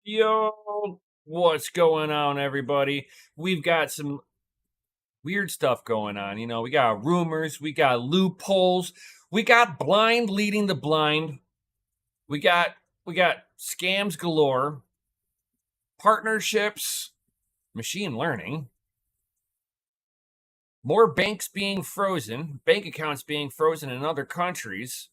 Yo, what's going on, everybody? We've got some weird stuff going on. We got rumors, we got loopholes, we got blind leading the blind, we got we got scams galore, partnerships, machine learning, more bank accounts being frozen in other countries.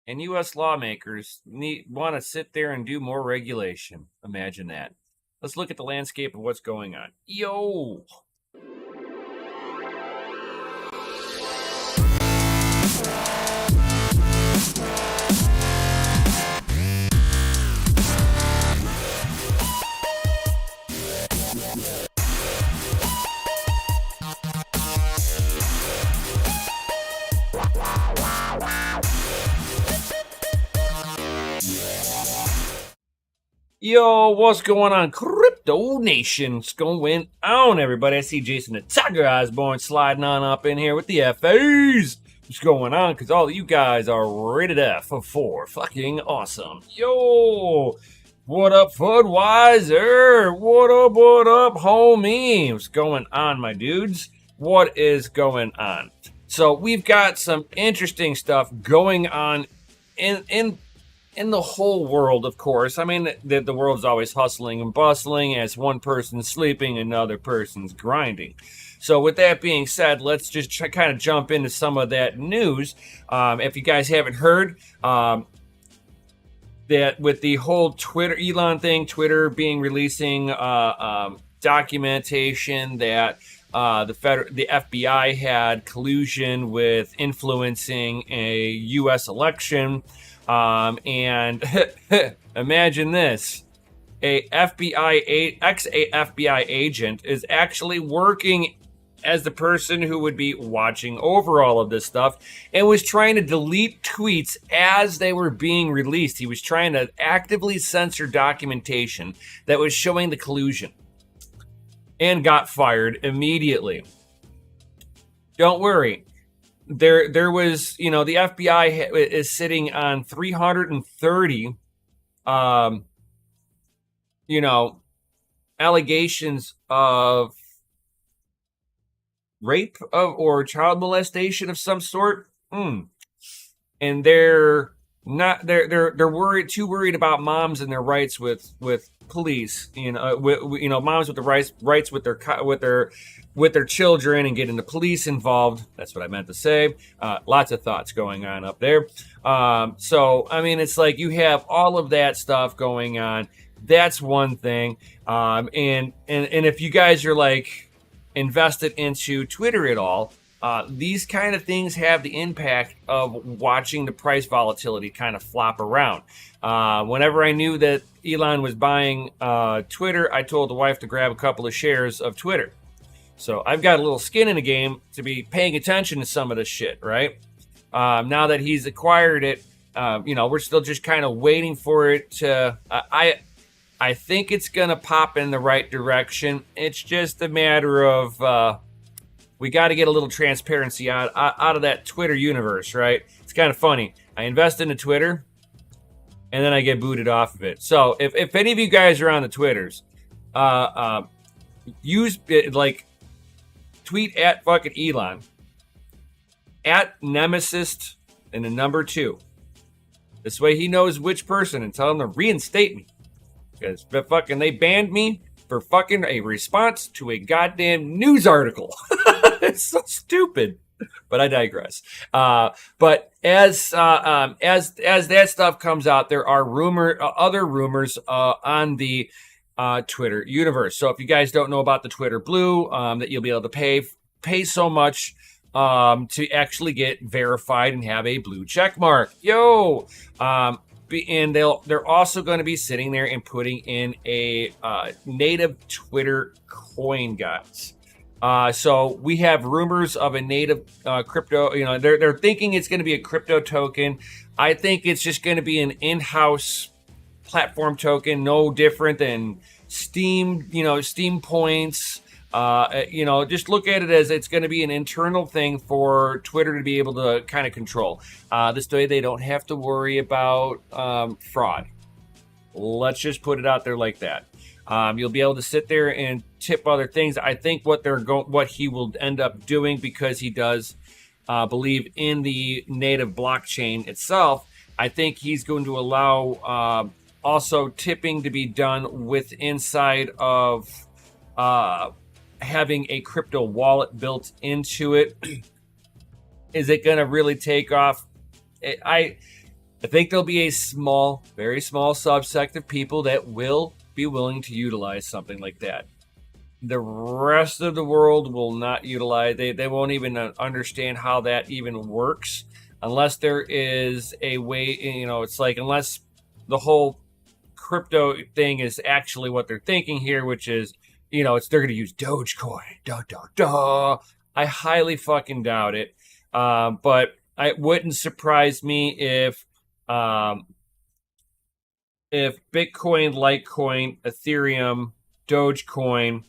And US lawmakers want to sit there and do more regulation. Imagine that. Let's look at the landscape of what's going on. Yo! Yo, what's going on, Crypto Nation? What's going on, everybody? I see Jason the Tiger Osborne sliding on up in here with the FAs. What's going on? Because all of you guys are rated F for fucking awesome. Yo, what up, Fudweiser? What up, homie? What's going on, my dudes? What is going on? So we've got some interesting stuff going on in the whole world, of course. I mean, the world's always hustling and bustling. As one person's sleeping, another person's grinding. So with that being said, let's just kind of jump into some of that news. If you guys haven't heard, that with the whole Elon thing, Twitter being releasing documentation that the FBI had collusion with influencing a U.S. election. And imagine this: ex-FBI agent is actually working as the person who would be watching over all of this stuff and was trying to delete tweets as they were being released. He was trying to actively censor documentation that was showing the collusion and got fired immediately. Don't worry. There was, the FBI is sitting on 330, allegations of rape or child molestation of some sort. And they're too worried about moms and their rights with police. Moms with the rights with their children and getting the police involved. That's what I meant to say. Lots of thoughts going on up there. So I mean, it's like you have all of that stuff going on. That's one thing. And if you guys are like invested into Twitter at all, these kind of things have the impact of watching the price volatility kind of flop around. Whenever I knew that Elon was buying Twitter, I told the wife to grab a couple of shares of Twitter. So I've got a little skin in the game to be paying attention to some of this shit, right? Now that he's acquired it, we're still just kind of waiting for it to... I think it's going to pop in the right direction. It's just a matter of... we got to get a little transparency out of that Twitter universe, right? It's kind of funny. I invest into Twitter, and then I get booted off of it. So if any of you guys are on the Twitters, use it, tweet at fucking Elon, at Nemesis, and the number 2. This way he knows which person, and tell him to reinstate me. Because they banned me for fucking a response to a goddamn news article. It's so stupid, but I digress. But as that stuff comes out, there are other rumors on the Twitter universe. So if you guys don't know about the Twitter Blue, that you'll be able to pay so much to actually get verified and have a blue check mark. Yo. And they're also going to be sitting there and putting in a native Twitter coin, guys. So we have rumors of a native crypto. They're thinking it's going to be a crypto token. I think it's just going to be an in-house platform token, no different than Steam. Steam points. Just look at it as it's going to be an internal thing for Twitter to be able to kind of control. This way they don't have to worry about fraud. Let's just put it out there like that. You'll be able to sit there and tip other things. I think what he will end up doing, because he does believe in the native blockchain itself, I think he's going to allow also tipping to be done with inside of having a crypto wallet built into it. Is it going to really take off? I think there'll be a very small subsect of people that will be willing to utilize something like that. The rest of the world will not utilize. They won't even understand how that even works unless there is a way. It's like, unless the whole crypto thing is actually what they're thinking here, which is, they're going to use Dogecoin. I highly fucking doubt it. But it wouldn't surprise me if Bitcoin, Litecoin, Ethereum, Dogecoin,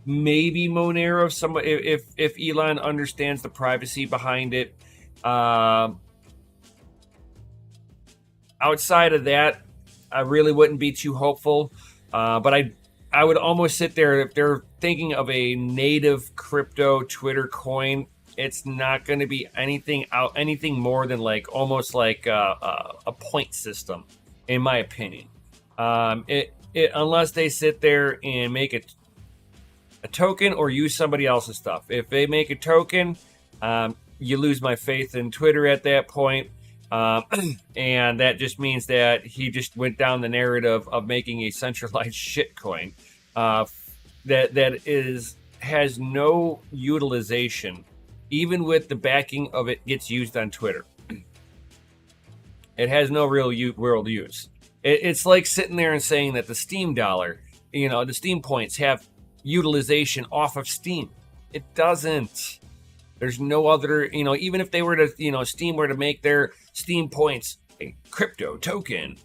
maybe Monero, if Elon understands the privacy behind it. Outside of that, I really wouldn't be too hopeful. But I would almost sit there, if they're thinking of a native crypto Twitter coin, it's not going to be anything more than almost like a point system, in my opinion. Unless they sit there and make it a token or use somebody else's stuff. If they make a token, you lose my faith in Twitter at that point. And that just means that he just went down the narrative of making a centralized shitcoin that has no utilization, even with the backing of it gets used on Twitter. It has no real world use. It's like sitting there and saying that the Steam dollar, the Steam points have utilization off of Steam. It doesn't. There's no other, even if they were to, Steam were to make their Steam points a crypto token,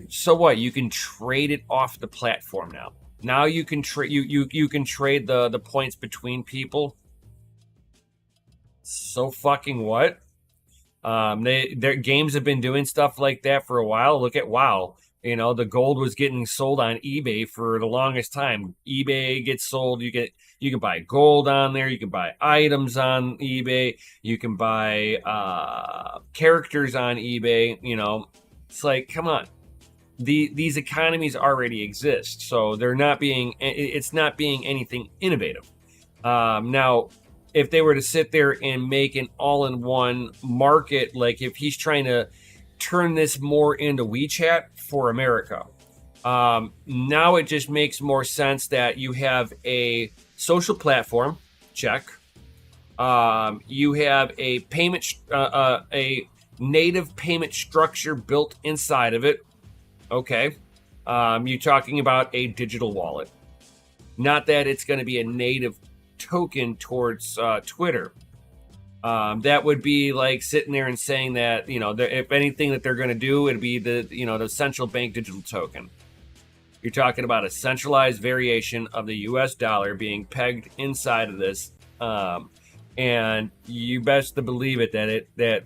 so what? You can trade it off the platform now. Now you can trade you can trade the points between people. So fucking what? Their games have been doing stuff like that for a while. Look at WoW. The gold was getting sold on eBay for the longest time. eBay gets sold. You can buy gold on there. You can buy items on eBay. You can buy characters on eBay. It's like, come on. These economies already exist, so it's not being anything innovative. Now, if they were to sit there and make an all-in-one market, like if he's trying to turn this more into WeChat for America, now it just makes more sense that you have a social platform, check. You have a a native payment structure built inside of it. Okay. You're talking about a digital wallet. Not that it's going to be a native token towards Twitter. That would be like sitting there and saying that, if anything that they're going to do, it'd be the central bank digital token. You're talking about a centralized variation of the US dollar being pegged inside of this. And you best to believe it that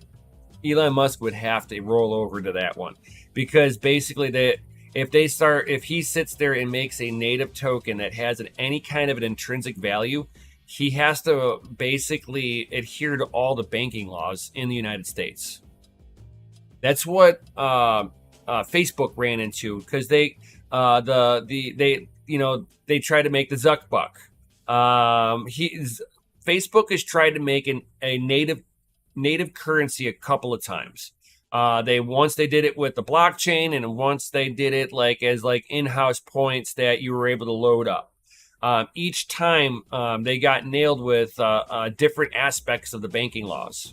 Elon Musk would have to roll over to that one, because basically if he sits there and makes a native token that has any kind of an intrinsic value, he has to basically adhere to all the banking laws in the United States. That's what Facebook ran into, because they tried to make the Zuck buck. Facebook has tried to make a native currency a couple of times. Once they did it with the blockchain, and once they did it as in-house points that you were able to load up. Each time they got nailed with different aspects of the banking laws.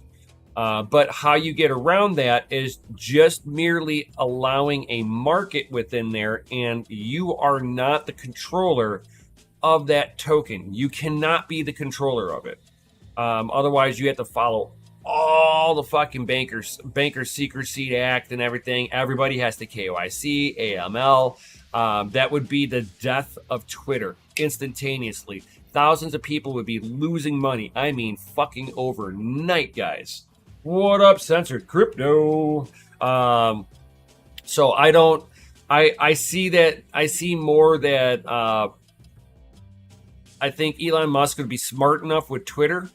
But how you get around that is just merely allowing a market within there, and you are not the controller of that token. You cannot be the controller of it. Otherwise, you have to follow all the fucking Banker Secrecy Act and everything. Everybody has to KYC, AML. That would be the death of Twitter instantaneously. Thousands of people would be losing money. I mean, fucking overnight, guys. What up, censored crypto? Um, so I don't. I see that. I see more that. I think Elon Musk would be smart enough with Twitter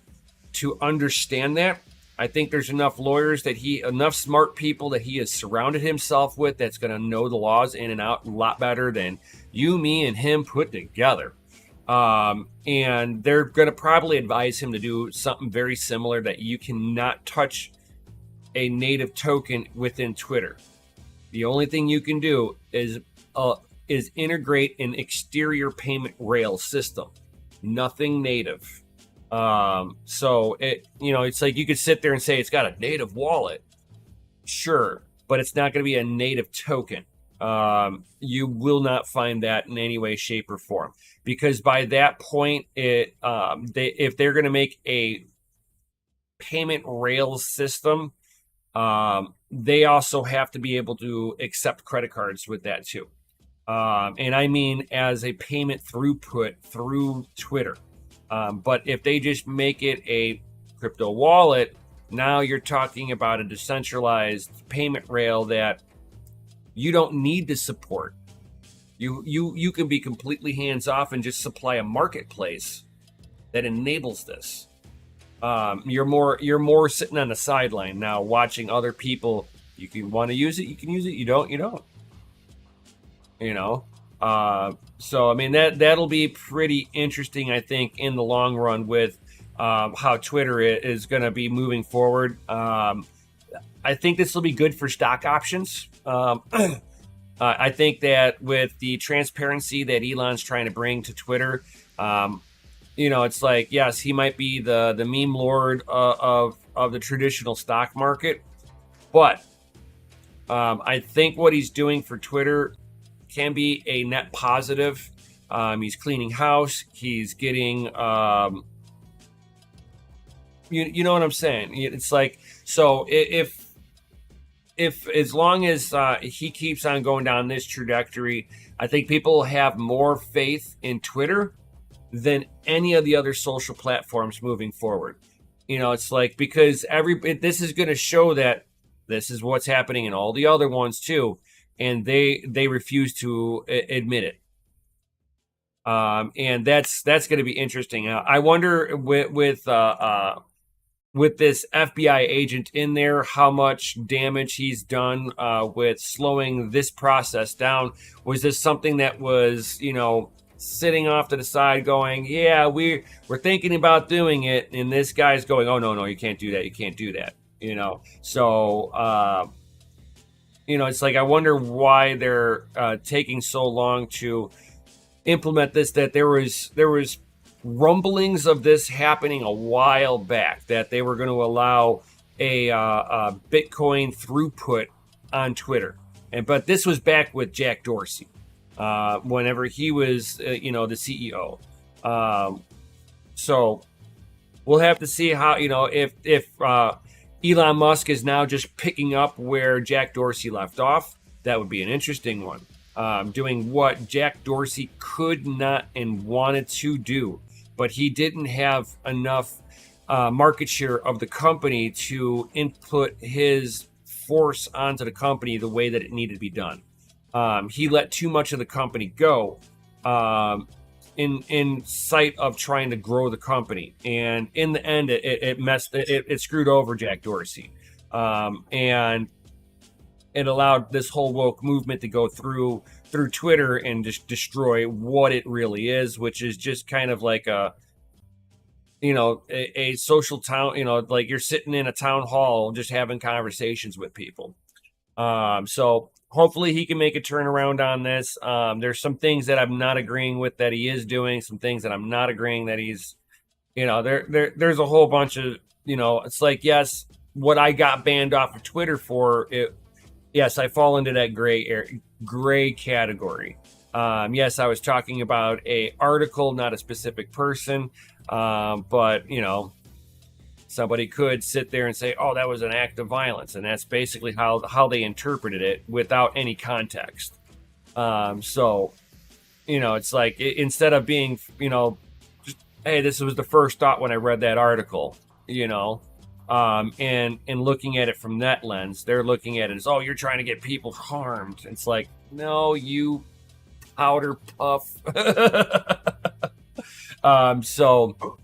to understand that. I think there's enough lawyers enough smart people that he has surrounded himself with that's going to know the laws in and out a lot better than you, me, and him put together. And they're going to probably advise him to do something very similar, that you cannot touch a native token within Twitter. The only thing you can do is integrate an exterior payment rail system, nothing native. So it's like you could sit there and say it's got a native wallet, sure, but it's not going to be a native token. You will not find that in any way, shape, or form, because by that point, if they're going to make a payment rails system, they also have to be able to accept credit cards with that too. And I mean as a payment throughput through Twitter. But if they just make it a crypto wallet, now you're talking about a decentralized payment rail that you don't need to support. You can be completely hands off and just supply a marketplace that enables this. You're more sitting on the sideline now, watching other people. You can want to use it, you can use it. You don't, you don't. So I mean that'll be pretty interesting, I think, in the long run with how Twitter is going to be moving forward. I think this will be good for stock options. I think that with the transparency that Elon's trying to bring to Twitter, it's like, yes, he might be the meme lord of the traditional stock market, but I think what he's doing for Twitter can be a net positive. He's cleaning house. He's getting, you know what I'm saying? It's like, so if as long as he keeps on going down this trajectory, I think people have more faith in Twitter than any of the other social platforms moving forward. It's like, because this is going to show that this is what's happening in all the other ones too, and they refuse to admit it. And that's going to be interesting. I wonder with this FBI agent in there, how much damage he's done with slowing this process down. Was this something that was, sitting off to the side going, yeah, we're thinking about doing it, and this guy's going, oh, no, you can't do that, you can't do that, so it's like, I wonder why they're taking so long to implement this, that there was rumblings of this happening a while back, that they were going to allow a Bitcoin throughput on Twitter. But this was back with Jack Dorsey, whenever he was, the CEO. So we'll have to see how, if Elon Musk is now just picking up where Jack Dorsey left off. That would be an interesting one. Doing what Jack Dorsey could not and wanted to do, but he didn't have enough market share of the company to input his force onto the company the way that it needed to be done. He let too much of the company go in sight of trying to grow the company, and in the end, it screwed over Jack Dorsey, and it allowed this whole woke movement to go through Twitter and just destroy what it really is, which is just kind of like a social town, like you're sitting in a town hall just having conversations with people. So hopefully he can make a turnaround on this. There's some things that I'm not agreeing with that he is doing, some things that I'm not agreeing that he's, there's a whole bunch of, it's like, yes, what I got banned off of Twitter for it. Yes, I fall into that gray category. Yes, I was talking about a article, not a specific person. But somebody could sit there and say, oh, that was an act of violence. And that's basically how they interpreted it without any context. So, it's like, instead of being, just, hey, this was the first thought when I read that article, and looking at it from that lens. They're looking at it as, oh, you're trying to get people harmed. It's like, no, you powder puff. So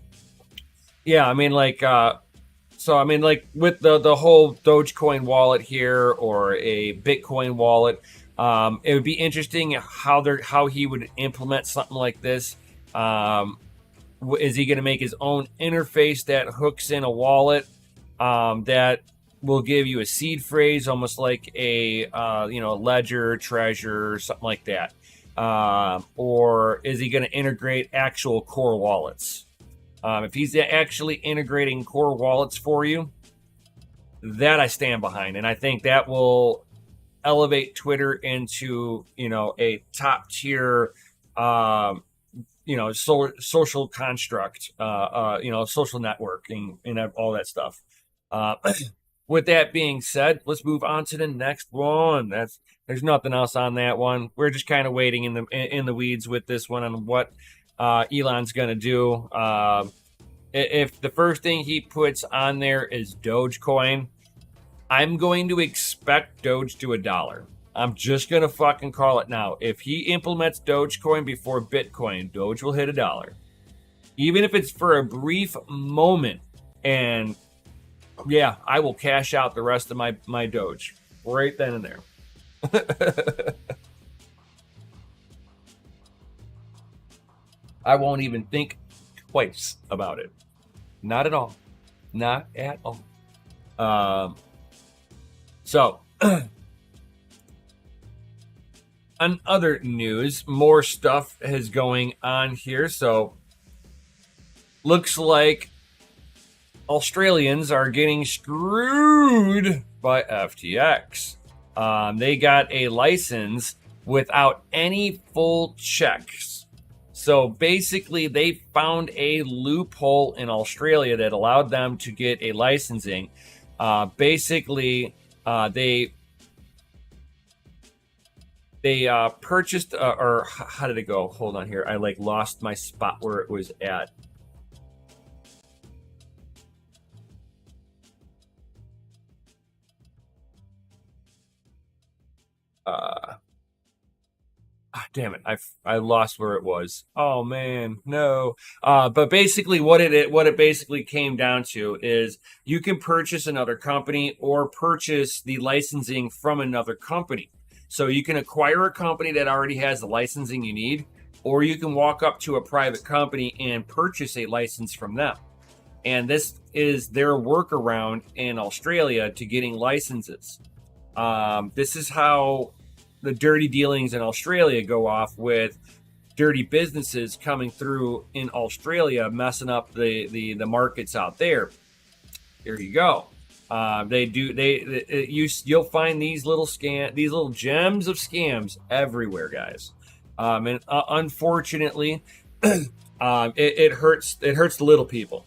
yeah, I mean, like, like with the whole Dogecoin wallet here or a Bitcoin wallet, it would be interesting how he would implement something like this. Is he going to make his own interface that hooks in a wallet that will give you a seed phrase, almost like a ledger, treasure, something like that? Or is he going to integrate actual core wallets? If he's actually integrating core wallets for you, that I stand behind, and I think that will elevate Twitter into a top tier social construct, social networking and all that stuff. With that being said, let's move on to the next one. There's nothing else on that one. We're just kind of waiting in the weeds with this one on what Elon's gonna do. If the first thing he puts on there is Dogecoin, I'm going to expect Doge to $1. I'm just going to fucking call it now. If he implements Dogecoin before Bitcoin, Doge will hit $1. Even if it's for a brief moment. And yeah, I will cash out the rest of my Doge right then and there. I won't even think twice about it. Not at all. Not at all. So, on other news, more stuff is going on here. So, looks like Australians are getting screwed by FTX. They got a license without any full checks. So basically, they found a loophole in Australia that allowed them to get a licensing. Basically, they purchased, or how did it go? Hold on here. I lost my spot where it was at. Damn it! I lost where it was. Oh man, no. But basically, what it basically came down to is you can purchase another company or purchase the licensing from another company. So you can acquire a company that already has the licensing you need, or you can walk up to a private company and purchase a license from them. And this is their workaround in Australia to getting licenses. This is how the dirty dealings in Australia go off, with dirty businesses coming through in Australia, messing up the markets out there. There you go. You'll find these little gems of scams everywhere, guys. And unfortunately, it hurts the little people,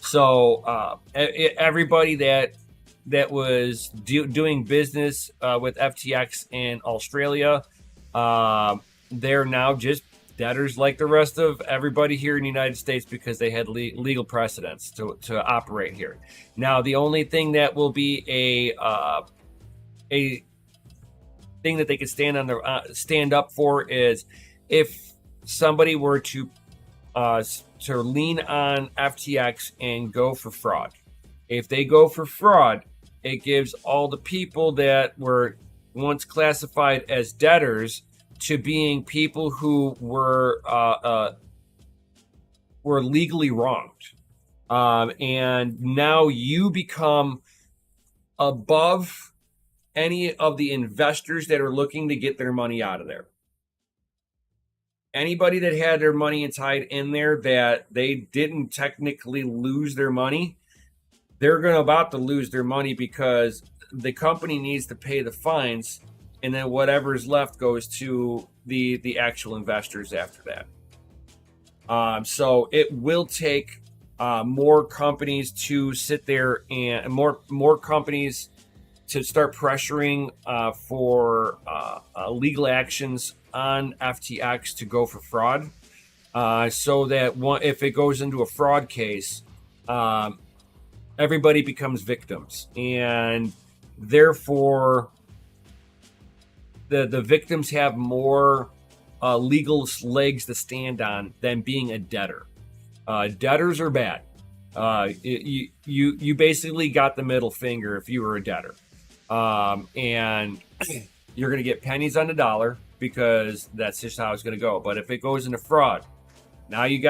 So everybody that was doing business with FTX in Australia, they're now just debtors like the rest of everybody here in the United States, because they had legal precedents to operate here. Now, the only thing that will be a thing that they could stand up for is if somebody were to lean on FTX and go for fraud. If they go for fraud, it gives all the people that were once classified as debtors to being people who were legally wronged, and now you become above any of the investors that are looking to get their money out of there. Anybody that had their money tied in there that they didn't technically lose their money, they're about to lose their money, because the company needs to pay the fines, and then whatever's left goes to the actual investors after that. So it will take more companies to sit there, and more companies to start pressuring for legal actions on FTX to go for fraud, so that if it goes into a fraud case, everybody becomes victims, and therefore the victims have more legal legs to stand on than being a debtor. Debtors are bad. You basically got the middle finger if you were a debtor, and you're going to get pennies on the dollar because that's just how it's going to go. But if it goes into fraud, now you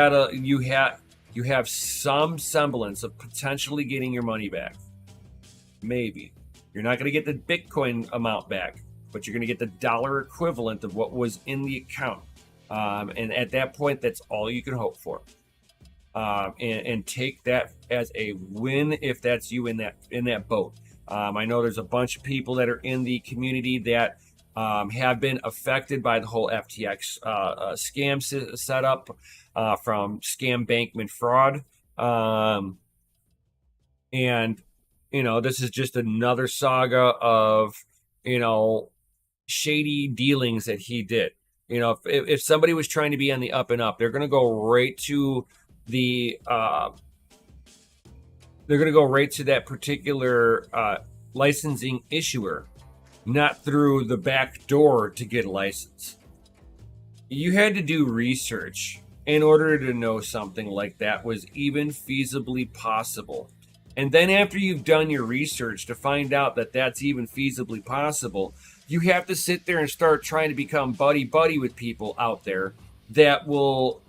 have some semblance of potentially getting your money back. Maybe you're not going to get the Bitcoin amount back, but you're going to get the dollar equivalent of what was in the account. And at that point, that's all you can hope for. And take that as a win if that's you in that boat. I know there's a bunch of people that are in the community that have been affected by the whole FTX scam setup from scam bankman fraud. And, this is just another saga of, shady dealings that he did. If somebody was trying to be on the up and up, they're going to go right to that particular licensing issuer, not through the back door to get a license. You had to do research in order to know something like that was even feasibly possible. And then after you've done your research to find out that that's even feasibly possible, you have to sit there and start trying to become buddy-buddy with people out there that will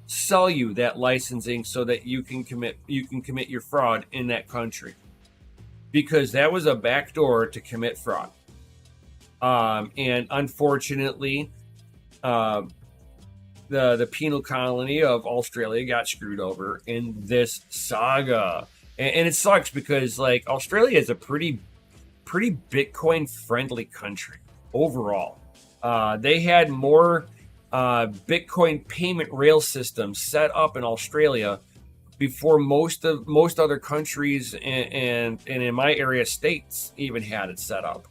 sell you that licensing so that you can commit your fraud in that country, because that was a backdoor to commit fraud. And unfortunately, the penal colony of Australia got screwed over in this saga, and it sucks because Australia is a pretty Bitcoin friendly country overall. They had more Bitcoin payment rail systems set up in Australia before most other countries and in my area states even had it set up.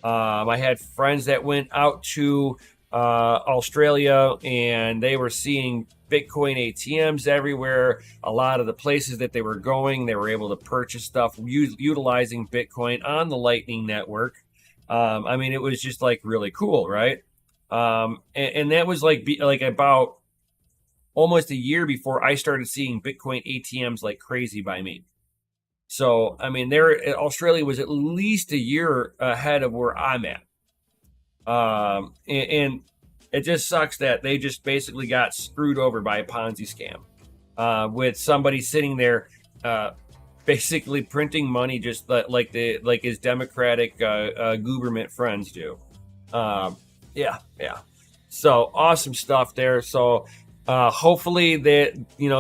I had friends that went out to Australia and they were seeing Bitcoin ATMs everywhere. A lot of the places that they were going, they were able to purchase stuff utilizing Bitcoin on the Lightning Network. It was just really cool, right? And that was like about almost a year before I started seeing Bitcoin ATMs like crazy by me. So, Australia was at least a year ahead of where I'm at. And it just sucks that they just basically got screwed over by a Ponzi scam, with somebody sitting there, basically printing money just like his Democratic government friends do. Yeah. So awesome stuff there. So hopefully that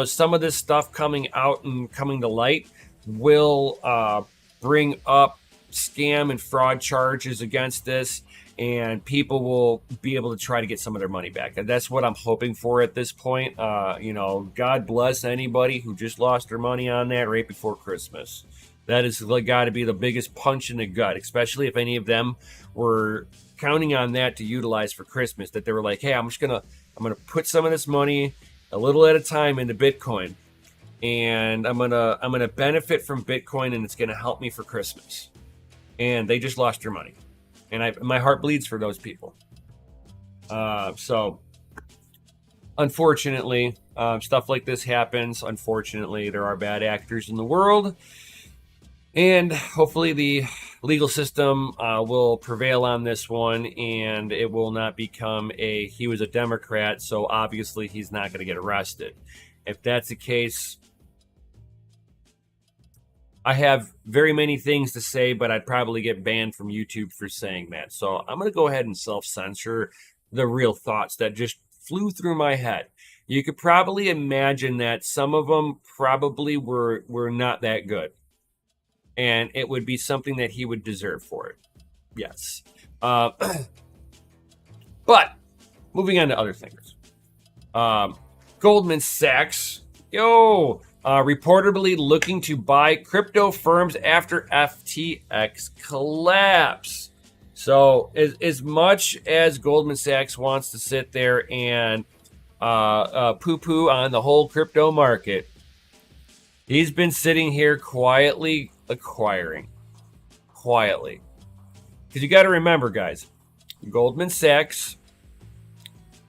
some of this stuff coming out and coming to light will bring up scam and fraud charges against this, and people will be able to try to get some of their money back. And that's what I'm hoping for at this point. God bless anybody who just lost their money on that right before Christmas. That has got to be the biggest punch in the gut, especially if any of them were counting on that to utilize for Christmas, that they were like, hey, I'm gonna put some of this money a little at a time into Bitcoin, and I'm gonna benefit from Bitcoin, and it's gonna help me for Christmas. And they just lost their money. And my heart bleeds for those people. So, unfortunately, stuff like this happens. Unfortunately, there are bad actors in the world. And hopefully the legal system will prevail on this one, and it will not become he was a Democrat, so obviously he's not going to get arrested. If that's the case, I have very many things to say, but I'd probably get banned from YouTube for saying that. So I'm going to go ahead and self-censor the real thoughts that just flew through my head. You could probably imagine that some of them probably were not that good. And it would be something that he would deserve for it. Yes. But moving on to other things. Goldman Sachs, reportedly looking to buy crypto firms after FTX collapse. So as much as Goldman Sachs wants to sit there and poo-poo on the whole crypto market, He's been sitting here quietly acquiring. Quietly. Because you got to remember, guys, Goldman Sachs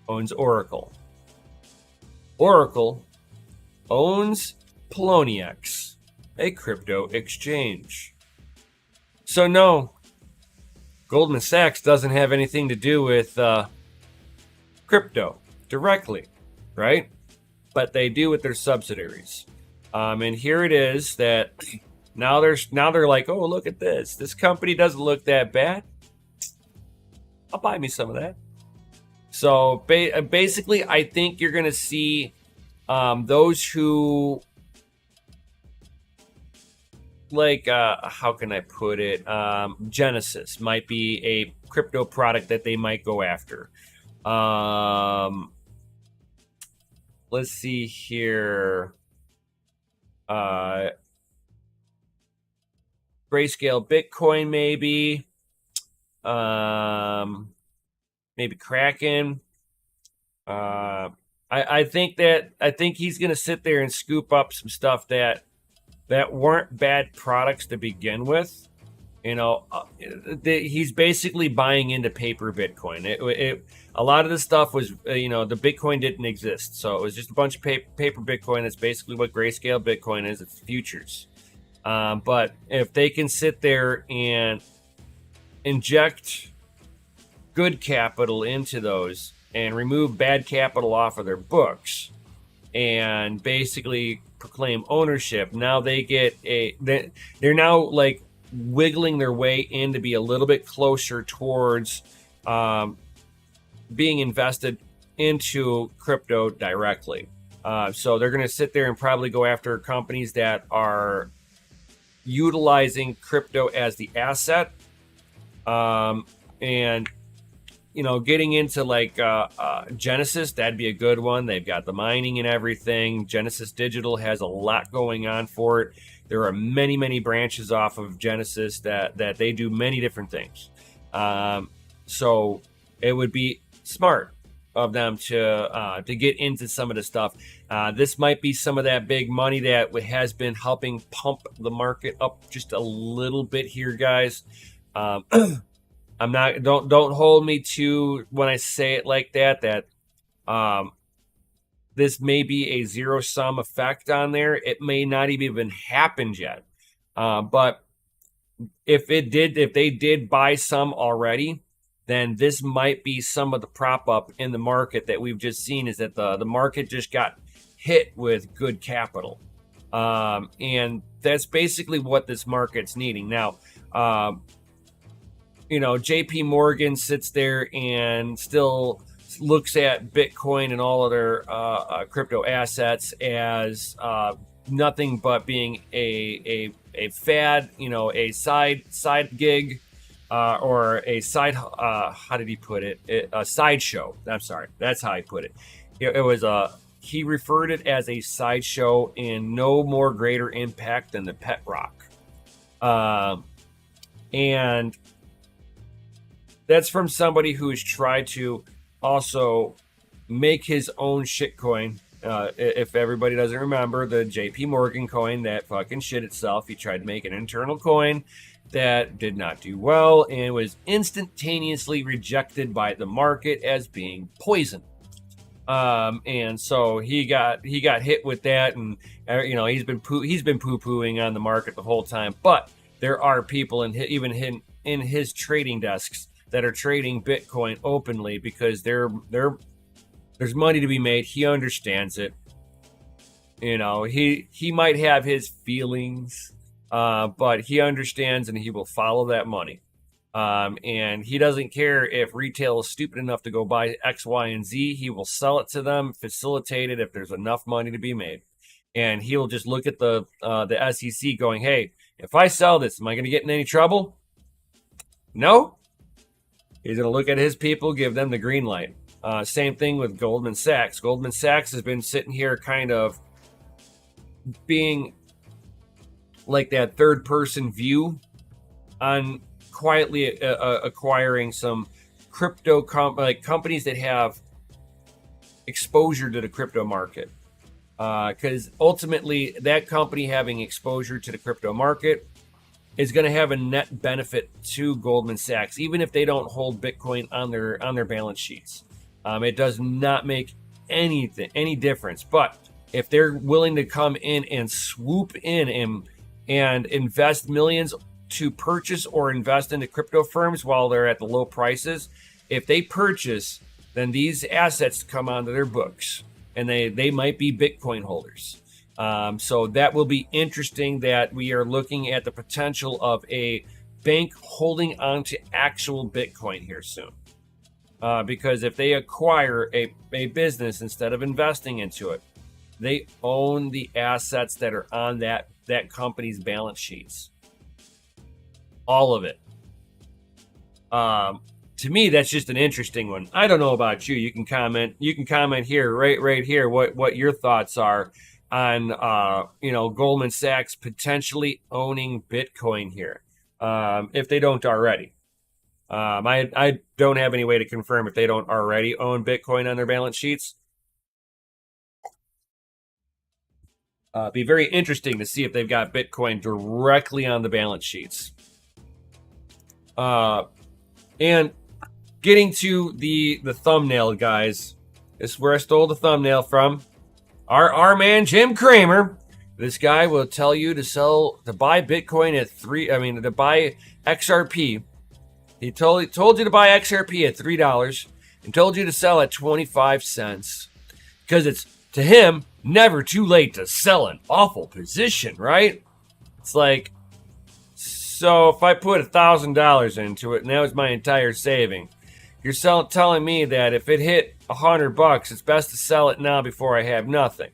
owns Oracle. Oracle owns Poloniex, a crypto exchange. So, no, Goldman Sachs doesn't have anything to do with crypto directly, right? But they do with their subsidiaries. And here it is that now they're like, oh, look at this. This company doesn't look that bad. I'll buy me some of that. So basically, I think you're going to see those who like, how can I put it? Genesis might be a crypto product that they might go after. Let's see here. Grayscale Bitcoin, maybe. Maybe Kraken. I think he's gonna sit there and scoop up some stuff that weren't bad products to begin with. He's basically buying into paper Bitcoin. A lot of the stuff was, the Bitcoin didn't exist, so it was just a bunch of paper Bitcoin. That's basically what Grayscale Bitcoin is. It's futures. But if they can sit there and inject good capital into those and remove bad capital off of their books and basically proclaim ownership, now they get they're now like wiggling their way in to be a little bit closer towards being invested into crypto directly. So they're going to sit there and probably go after companies that are utilizing crypto as the asset, and getting into like Genesis, that'd be a good one. They've got the mining and everything. Genesis Digital has a lot going on for it. There are many, many branches off of Genesis that they do many different things. So it would be smart of them to get into some of the stuff. This might be some of that big money that has been helping pump the market up just a little bit here, guys. I'm not. Don't hold me to when I say it like that. This may be a zero-sum effect on there. It may not even happened yet. But if they did buy some already, then this might be some of the prop up in the market that we've just seen, is that the market just got hit with good capital. And that's basically what this market's needing. Now, JP Morgan sits there and still looks at Bitcoin and all other crypto assets as nothing but being a fad, a side gig, or a side. How did he put it? A sideshow. I'm sorry, that's how he put it. It was he referred it as a sideshow and no more greater impact than the pet rock, and that's from somebody who's tried to also make his own shitcoin. If everybody doesn't remember the JP Morgan coin that fucking shit itself, he tried to make an internal coin that did not do well and was instantaneously rejected by the market as being poison. And so he got hit with that, and he's been poo-pooing on the market the whole time. But there are people in his trading desks that are trading Bitcoin openly because there's money to be made. He understands it. He might have his feelings, but he understands and he will follow that money. And he doesn't care if retail is stupid enough to go buy X, Y, and Z. He will sell it to them, facilitate it if there's enough money to be made. And he'll just look at the SEC going, hey, if I sell this, am I going to get in any trouble? No. He's going to look at his people, give them the green light. Same thing with Goldman Sachs. Goldman Sachs has been sitting here kind of being like that third-person view on quietly acquiring some crypto companies that have exposure to the crypto market. because ultimately that company having exposure to the crypto market is going to have a net benefit to Goldman Sachs, even if they don't hold Bitcoin on their balance sheets. It does not make any difference. But if they're willing to come in and swoop in and invest millions to purchase or invest into crypto firms while they're at the low prices, if they purchase, then these assets come onto their books, and they might be Bitcoin holders. So that will be interesting, that we are looking at the potential of a bank holding on to actual Bitcoin here soon. Because if they acquire a business instead of investing into it, they own the assets that are on that company's balance sheets. All of it. To me, that's just an interesting one. I don't know about you. You can comment. You can comment here, right here, what your thoughts are on Goldman Sachs potentially owning Bitcoin here, if they don't already. I don't have any way to confirm if they don't already own Bitcoin on their balance sheets. Be very interesting to see if they've got Bitcoin directly on the balance sheets. And getting to the thumbnail, guys, this is where I stole the thumbnail from. Our man Jim Cramer. This guy will tell you to buy Bitcoin at to buy XRP. He told you to buy XRP at $3 and told you to sell at 25 cents. Because it's, to him, never too late to sell an awful position, right? It's like, so if I put $1,000 into it and that was my entire saving, you're telling me that if it hit $100, it's best to sell it now before I have nothing.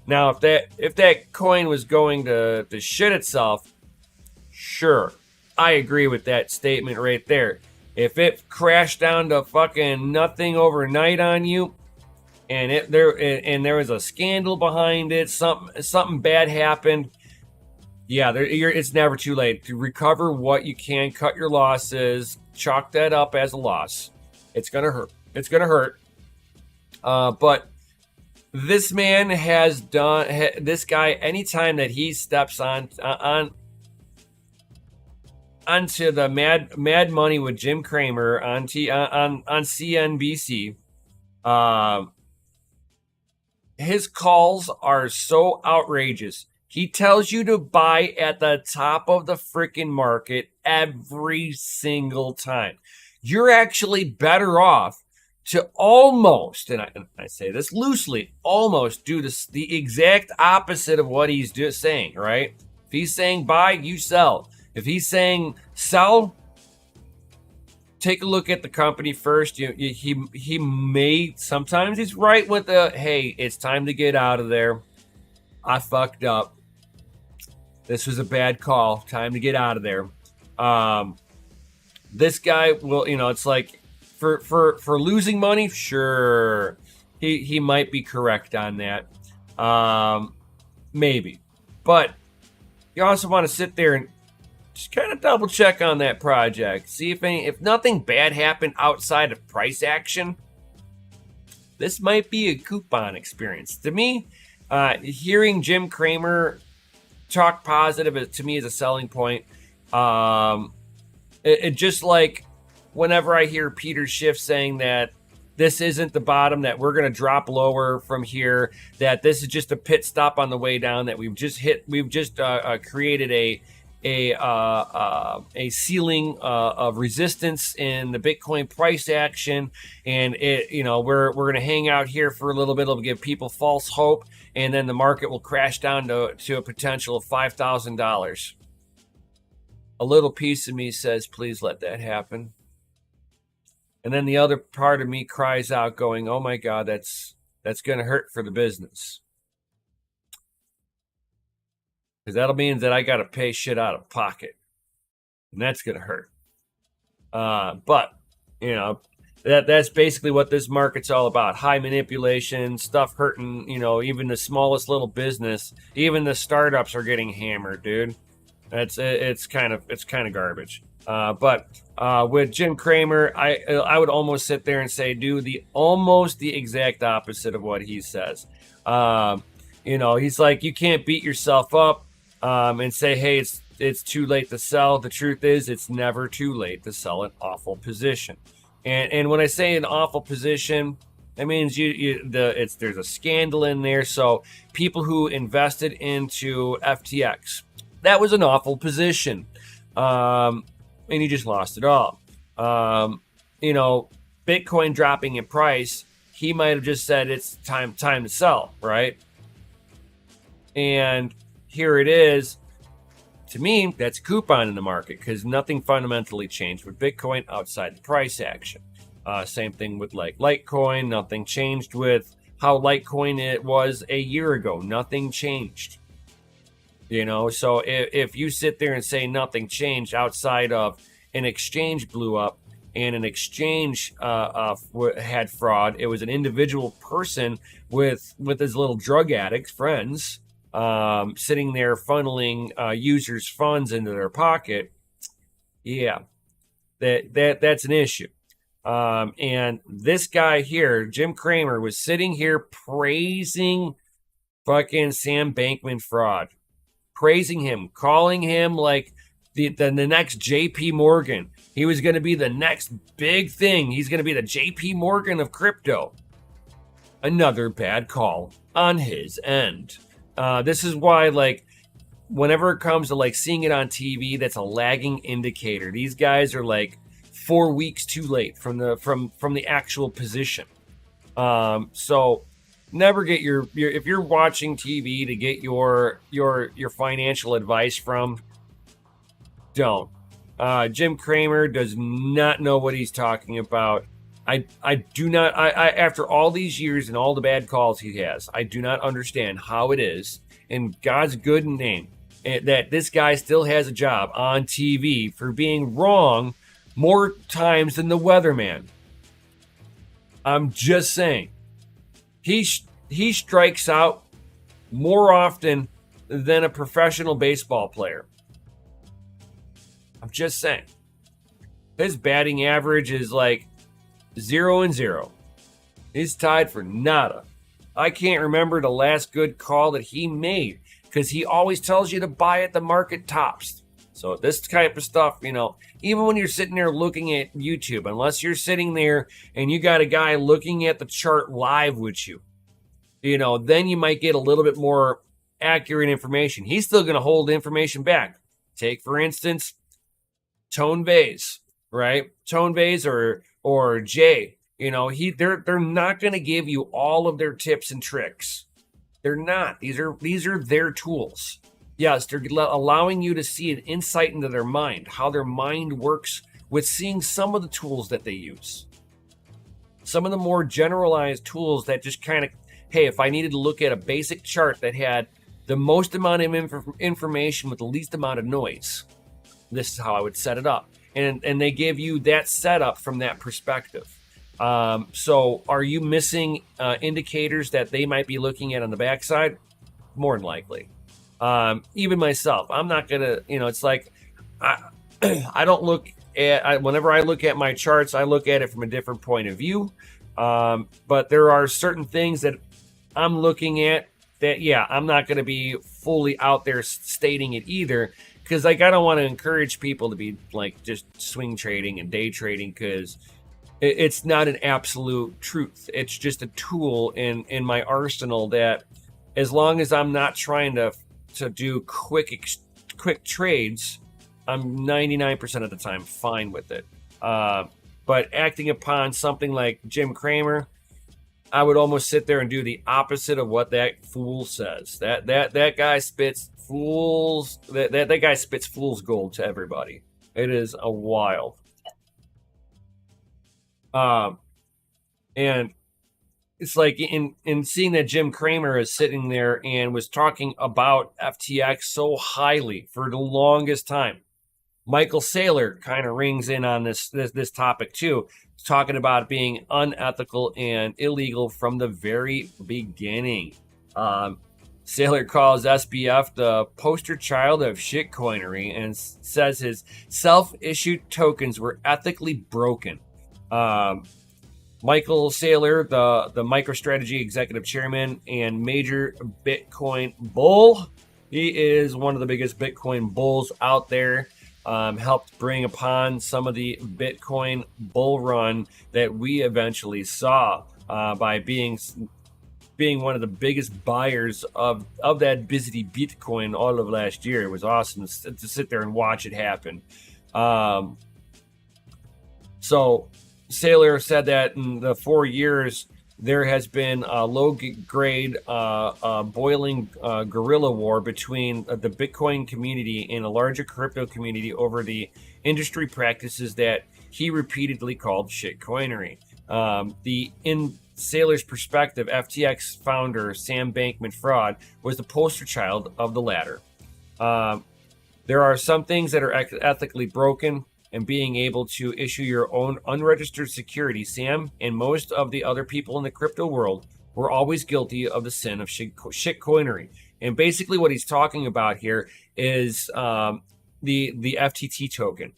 Now, if that coin was going to shit itself, sure, I agree with that statement right there. If it crashed down to fucking nothing overnight on you, and there was a scandal behind it, something bad happened, yeah, it's never too late to recover what you can, cut your losses, chalk that up as a loss. It's gonna hurt. It's gonna hurt. But this man has done. This guy, anytime that he steps onto the Mad Money with Jim Cramer on CNBC, his calls are so outrageous. He tells you to buy at the top of the freaking market every single time. You're actually better off to almost, and I say this loosely, almost do the exact opposite of what he's saying, right? If he's saying buy, you sell. If he's saying sell, take a look at the company first. He may, sometimes he's right with the, hey, it's time to get out of there. I fucked up. This was a bad call. Time to get out of there. This guy will, it's like for losing money, sure, he might be correct on that. Maybe. But you also want to sit there and just kind of double check on that project. See if nothing bad happened outside of price action. This might be a coupon experience. To me, hearing Jim Cramer talk positive, to me, is a selling point. It just like whenever I hear Peter Schiff saying that this isn't the bottom, that we're going to drop lower from here, that this is just a pit stop on the way down, that we've just created a ceiling of resistance in the Bitcoin price action, and we're going to hang out here for a little bit. It'll give people false hope, and then the market will crash down to a potential of $5,000. A little piece of me says, please let that happen. And then the other part of me cries out going, oh my God, that's going to hurt for the business. Because that'll mean that I got to pay shit out of pocket. And that's going to hurt. But, that's basically what this market's all about. High manipulation, stuff hurting, even the smallest little business. Even the startups are getting hammered, dude. It's kind of garbage. But with Jim Cramer, I would almost sit there and say do almost the exact opposite of what he says. He's like, you can't beat yourself up and say, hey, it's too late to sell. The truth is, it's never too late to sell an awful position. And when I say an awful position, that means there's a scandal in there. So people who invested into FTX, that was an awful position, and you just lost it all. Bitcoin dropping in price, he might have just said it's time to sell, right? And here it is. To me, that's a coupon in the market because nothing fundamentally changed with Bitcoin outside the price action. Same thing with Litecoin. Nothing changed with how Litecoin it was a year ago. Nothing changed. So if you sit there and say nothing changed outside of an exchange blew up and an exchange had fraud, it was an individual person with his little drug addict friends sitting there funneling users' funds into their pocket. Yeah, that's an issue. And this guy here, Jim Cramer, was sitting here praising fucking Sam Bankman fraud, praising him, calling him like the next JP Morgan. He was going to be the next big thing. He's going to be the JP Morgan of crypto. Another bad call on his end. This is why, whenever it comes to seeing it on TV, that's a lagging indicator. These guys are 4 weeks too late from the actual position. So never get your if you're watching TV to get your financial advice from, don't. Jim Cramer does not know what he's talking about. I do not, after all these years and all the bad calls he has, I do not understand how it is, in God's good name, that this guy still has a job on TV for being wrong more times than the weatherman. I'm just saying. He strikes out more often than a professional baseball player. I'm just saying. His batting average is 0-0. He's tied for nada. I can't remember the last good call that he made because he always tells you to buy at the market tops. So this type of stuff, even when you're sitting there looking at YouTube, unless you're sitting there and you got a guy looking at the chart live with you, then you might get a little bit more accurate information. He's still going to hold information back. Take, for instance, Tone Vase, right? Tone Vase or Jay, they're not going to give you all of their tips and tricks. They're not. These are their tools. Yes, they're allowing you to see an insight into their mind, how their mind works with seeing some of the tools that they use. Some of the more generalized tools that just kind of, hey, if I needed to look at a basic chart that had the most amount of information with the least amount of noise, this is how I would set it up. And they give you that setup from that perspective. So are you missing indicators that they might be looking at on the backside? More than likely. Even myself, I'm not going to, it's like I don't look at, whenever I look at my charts, I look at it from a different point of view. But there are certain things that I'm looking at that, yeah, I'm not going to be fully out there stating it either. Because I don't want to encourage people to be just swing trading and day trading because it's not an absolute truth. It's just a tool in my arsenal that, as long as I'm not trying to do quick trades, I'm 99% of the time fine with it. But acting upon something like Jim Cramer, I would almost sit there and do the opposite of what that fool says. That guy spits fools. That guy spits fool's gold to everybody. It is a wild. And it's in seeing that Jim Cramer is sitting there and was talking about FTX so highly for the longest time. Michael Saylor kind of rings in on this topic too, talking about being unethical and illegal from the very beginning. Saylor calls SBF the poster child of shitcoinery and says his self-issued tokens were ethically broken. Michael Saylor, the MicroStrategy executive chairman and major Bitcoin bull. He is one of the biggest Bitcoin bulls out there. Helped bring upon some of the Bitcoin bull run that we eventually saw by being one of the biggest buyers of that busy Bitcoin all of last year. It was awesome to sit there and watch it happen. So Saylor said that in the 4 years, there has been a low-grade boiling guerrilla war between the Bitcoin community and a larger crypto community over the industry practices that he repeatedly called shitcoinery. In Saylor's perspective, FTX founder Sam Bankman-Fried was the poster child of the latter. There are some things that are ethically broken, and being able to issue your own unregistered security. Sam and most of the other people in the crypto world were always guilty of the sin of shitcoinery. And basically what he's talking about here is the FTT token.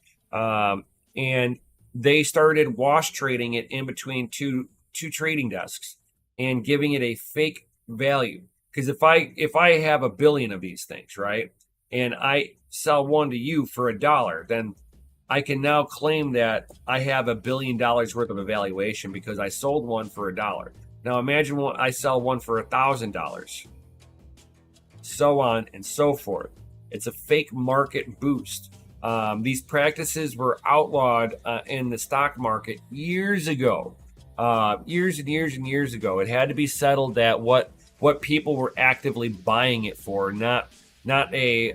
And they started wash trading it in between two trading desks and giving it a fake value. Because if I have 1 billion of these things, right, and I sell one to you for $1, then I can now claim that I have $1 billion worth of a valuation because I sold one for $1. Now imagine I sell one for $1,000, so on and so forth. It's a fake market boost. These practices were outlawed in the stock market years ago, years and years and years ago. It had to be settled that what people were actively buying it for, not a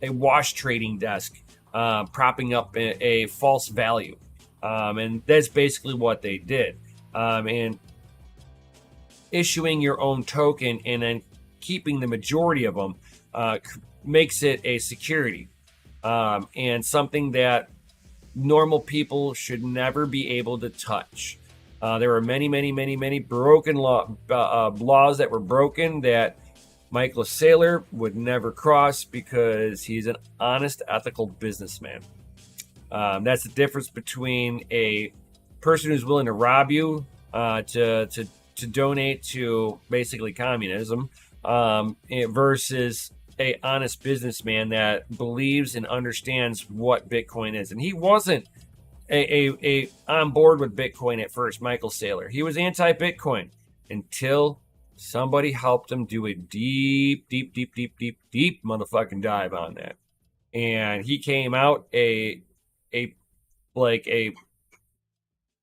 wash trading desk propping up a false value. And that's basically what they did. And issuing your own token and then keeping the majority of them makes it a security and something that normal people should never be able to touch. There were many broken laws that were broken that Michael Saylor would never cross because he's an honest, ethical businessman. That's the difference between a person who's willing to rob you to donate to basically communism versus a honest businessman that believes and understands what Bitcoin is. And he wasn't a on board with Bitcoin at first, Michael Saylor. He was anti-Bitcoin until somebody helped him do a deep motherfucking dive on that. And he came out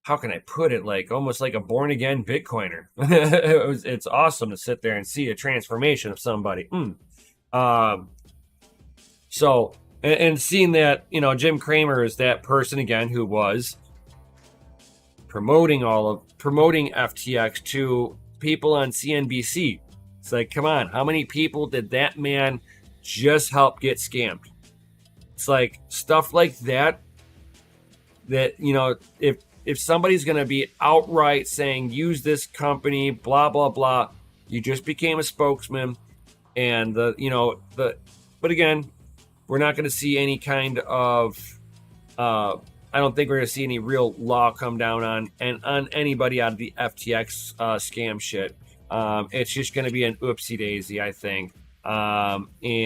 how can I put it? Like almost like a born again Bitcoiner. It's awesome to sit there and see a transformation of somebody. So, and seeing that, Jim Cramer is that person again who was promoting FTX to people on CNBC. It's like, come on, how many people did that man just help get scammed? It's like stuff like that if somebody's going to be outright saying use this company, blah blah blah, you just became a spokesman. And but again, we're not going to see any kind of I don't think we're going to see any real law come down on anybody out of the FTX scam shit. It's just going to be an oopsie daisy, I think. And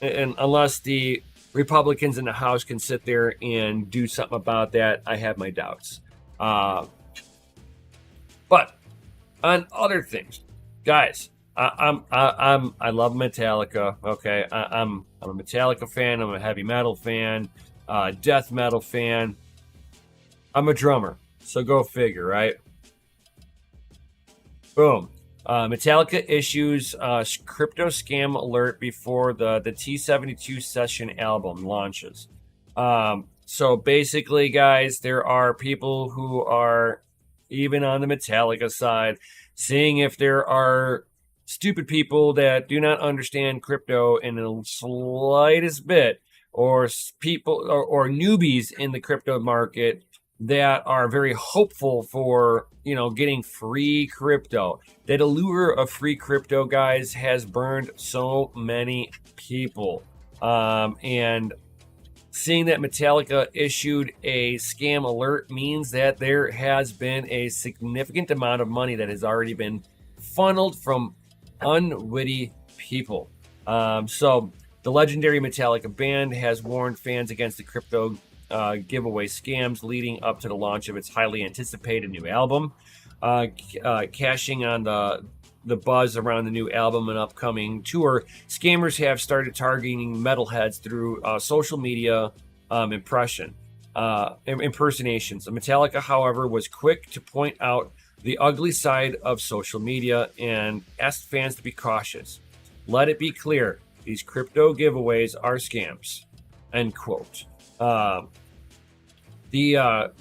unless the Republicans in the House can sit there and do something about that, I have my doubts. But on other things, guys, I love Metallica. Okay, I'm a Metallica fan. I'm a heavy metal fan. Death metal fan. I'm a drummer, so go figure, right? Boom. Metallica issues crypto scam alert before the T72 Session album launches. So basically, guys, there are people who are even on the Metallica side seeing if there are stupid people that do not understand crypto in the slightest bit, or people or newbies in the crypto market that are very hopeful for getting free crypto. That allure of free crypto, guys, has burned so many people. And Seeing that Metallica issued a scam alert means that there has been a significant amount of money that has already been funneled from unwitty people. So the legendary Metallica band has warned fans against the crypto giveaway scams leading up to the launch of its highly anticipated new album. Cashing on the buzz around the new album and upcoming tour, scammers have started targeting metalheads through social media impersonations. Metallica, however, was quick to point out the ugly side of social media and asked fans to be cautious. Let it be clear, these crypto giveaways are scams. End quote. The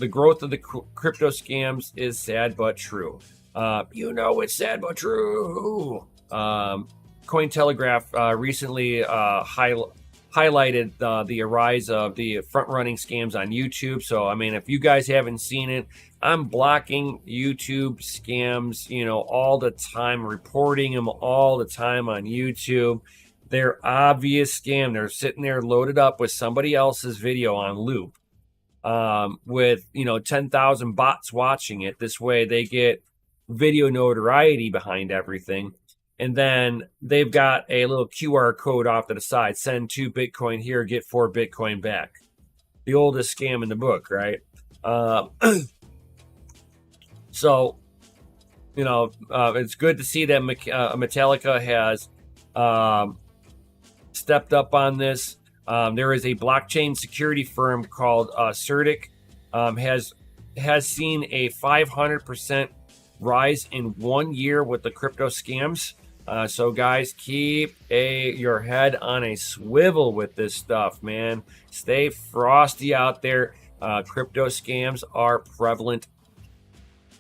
growth of the crypto scams is sad but true. It's sad but true. Cointelegraph recently highlighted the rise of the front-running scams on YouTube. So, I mean, if you guys haven't seen it, I'm blocking YouTube scams, all the time, reporting them all the time on YouTube. They're obvious scam. They're sitting there loaded up with somebody else's video on loop, with 10,000 bots watching it. This way, they get video notoriety behind everything. And then they've got a little QR code off to the side. Send 2 Bitcoin here, get 4 Bitcoin back. The oldest scam in the book, right? So, it's good to see that Metallica has stepped up on this. There is a blockchain security firm called Certic, has seen a 500% rise in 1 year with the crypto scams. So guys, keep your head on a swivel with this stuff, man. Stay frosty out there. Crypto scams are prevalent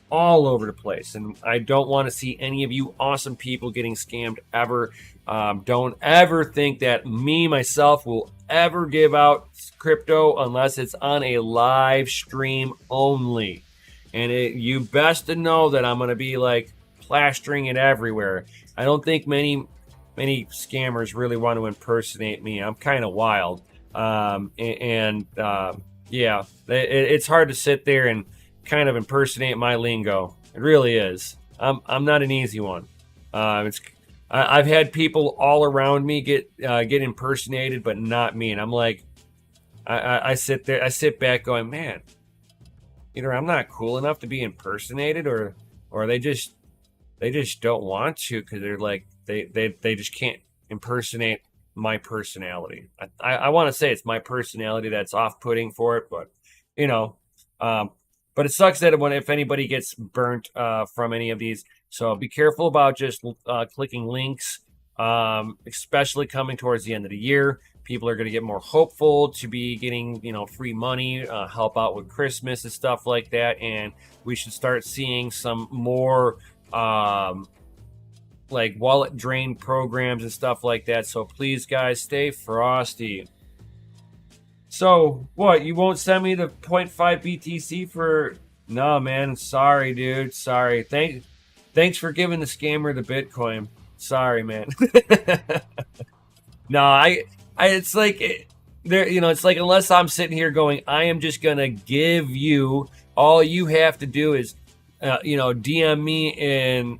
all over the place, and I don't want to see any of you awesome people getting scammed ever. Don't ever think that myself will ever give out crypto unless it's on a live stream only. And you best to know that I'm going to be like plastering it everywhere. I don't think many scammers really want to impersonate me. I'm kind of wild. Yeah, it's hard to sit there and kind of impersonate my lingo. It really is. I'm not an easy one. I've had people all around me get impersonated, but not me. And I'm like, I sit back going, man, either I'm not cool enough to be impersonated, or they just don't want to, because they're like they just can't impersonate my personality. I want to say it's my personality that's off-putting for it, but but it sucks that if anybody gets burnt from any of these. So be careful about just clicking links, especially coming towards the end of the year. People are going to get more hopeful to be getting, free money, help out with Christmas and stuff like that. And we should start seeing some more like wallet drain programs and stuff like that. So please, guys, stay frosty. So what? You won't send me the 0.5 BTC for? No, man. Sorry, dude. Sorry. Thanks for giving the scammer the Bitcoin. Sorry, man. No, it's like it's like, unless I'm sitting here going, I am just gonna give you, all you have to do is DM me in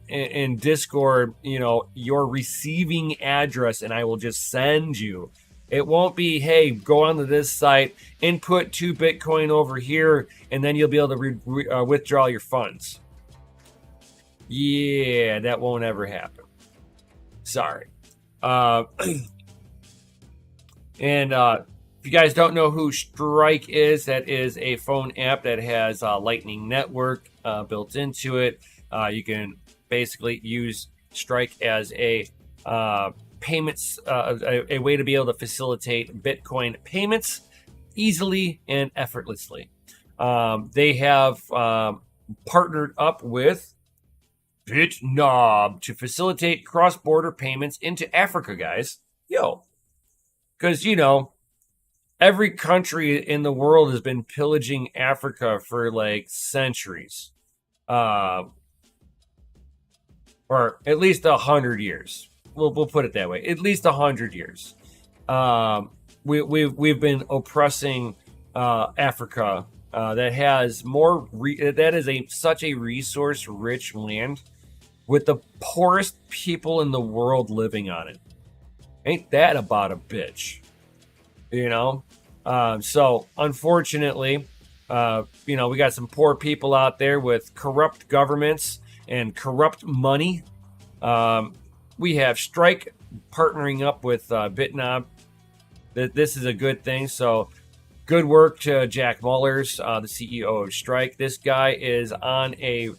Discord, your receiving address, and I will just send you. It won't be, hey, go onto this site, input 2 Bitcoin over here, and then you'll be able to withdraw your funds. Yeah, that won't ever happen. Sorry. And if you guys don't know who Strike is, that is a phone app that has Lightning Network built into it. You can basically use Strike as a payments, a way to be able to facilitate Bitcoin payments easily and effortlessly. They have partnered up with BitNob to facilitate cross-border payments into Africa, guys. Because, every country in the world has been pillaging Africa for like centuries. Or at least 100 years. We'll put it that way. At least 100 years. we've been oppressing Africa. That has more. That is such a resource-rich land with the poorest people in the world living on it. Ain't that about a bitch? You know. So unfortunately, we got some poor people out there with corrupt governments and corrupt money. We have Strike partnering up with Bitnob. This is a good thing. So good work to Jack Mullers, the CEO of Strike. This guy is on a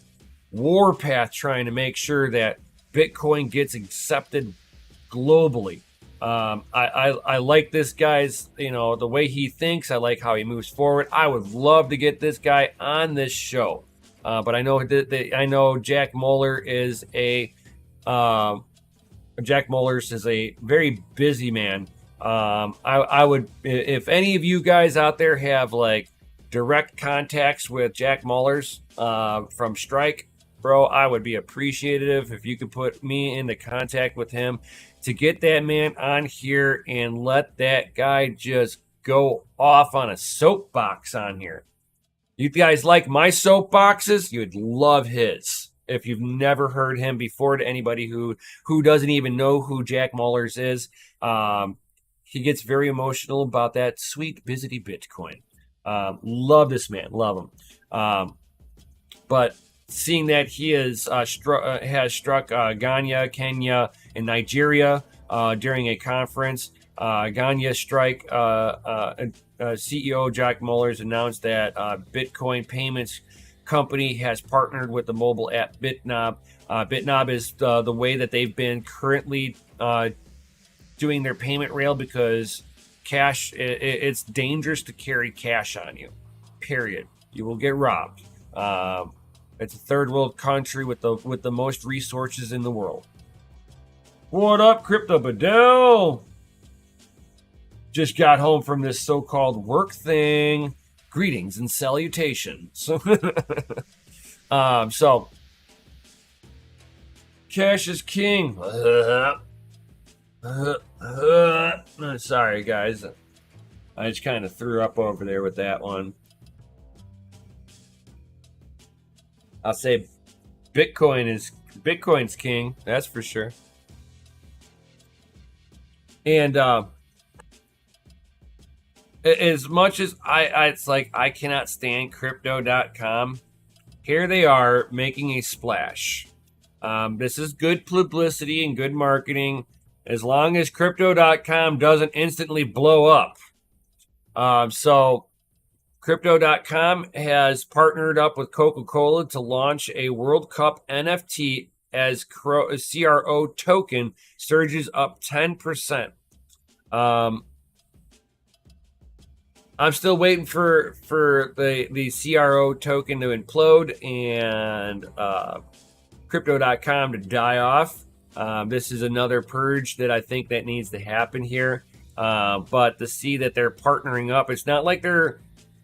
warpath trying to make sure that Bitcoin gets accepted globally. I like this guy's, the way he thinks. I like how he moves forward. I would love to get this guy on this show. But I know Jack Mullers is a very busy man. I would, if any of you guys out there have like direct contacts with Jack Mullers from Strike, bro, I would be appreciative if you could put me into contact with him to get that man on here and let that guy just go off on a soapbox on here. You guys like my soapboxes? You'd love his. If you've never heard him before, to anybody who doesn't even know who Jack Mullers is, he gets very emotional about that sweet, busy Bitcoin. Love this man. Love him. But seeing that he has struck Ghana, Kenya, and Nigeria during a conference, Ghana Strike CEO Jack Mullers announced that Bitcoin payments company has partnered with the mobile app Bitnob. Bitnob is the way that they've been currently doing their payment rail, because cash, it's dangerous to carry cash on you. Period. You will get robbed. It's a third world country with the most resources in the world. What up, Crypto Bedell? Just got home from this so-called work thing. Greetings and salutations. So cash is king. Sorry, guys. I just kind of threw up over there with that one. I'll say Bitcoin's king. That's for sure. And as much as it's like I cannot stand crypto.com, here they are making a splash. This is good publicity and good marketing, as long as crypto.com doesn't instantly blow up. So crypto.com has partnered up with Coca-Cola to launch a World Cup NFT as CRO token surges up 10%. I'm still waiting for the CRO token to implode and crypto.com to die off. This is another purge that I think that needs to happen here. But to see that they're partnering up, it's not like they're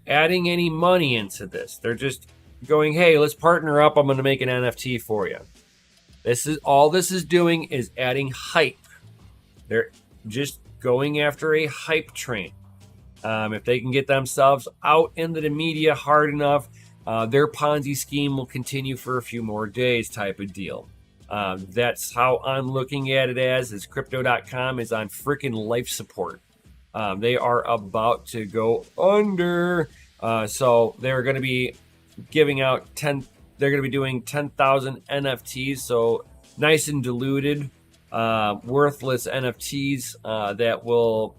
adding any money into this. They're just going, hey, let's partner up. I'm going to make an NFT for you. This is doing is adding hype. They're just going after a hype train. If they can get themselves out into the media hard enough, their Ponzi scheme will continue for a few more days, type of deal. That's how I'm looking at it as crypto.com is on freaking life support. They are about to go under. So they're going to be giving out they're going to be doing 10,000 NFTs. So nice and diluted, worthless NFTs that will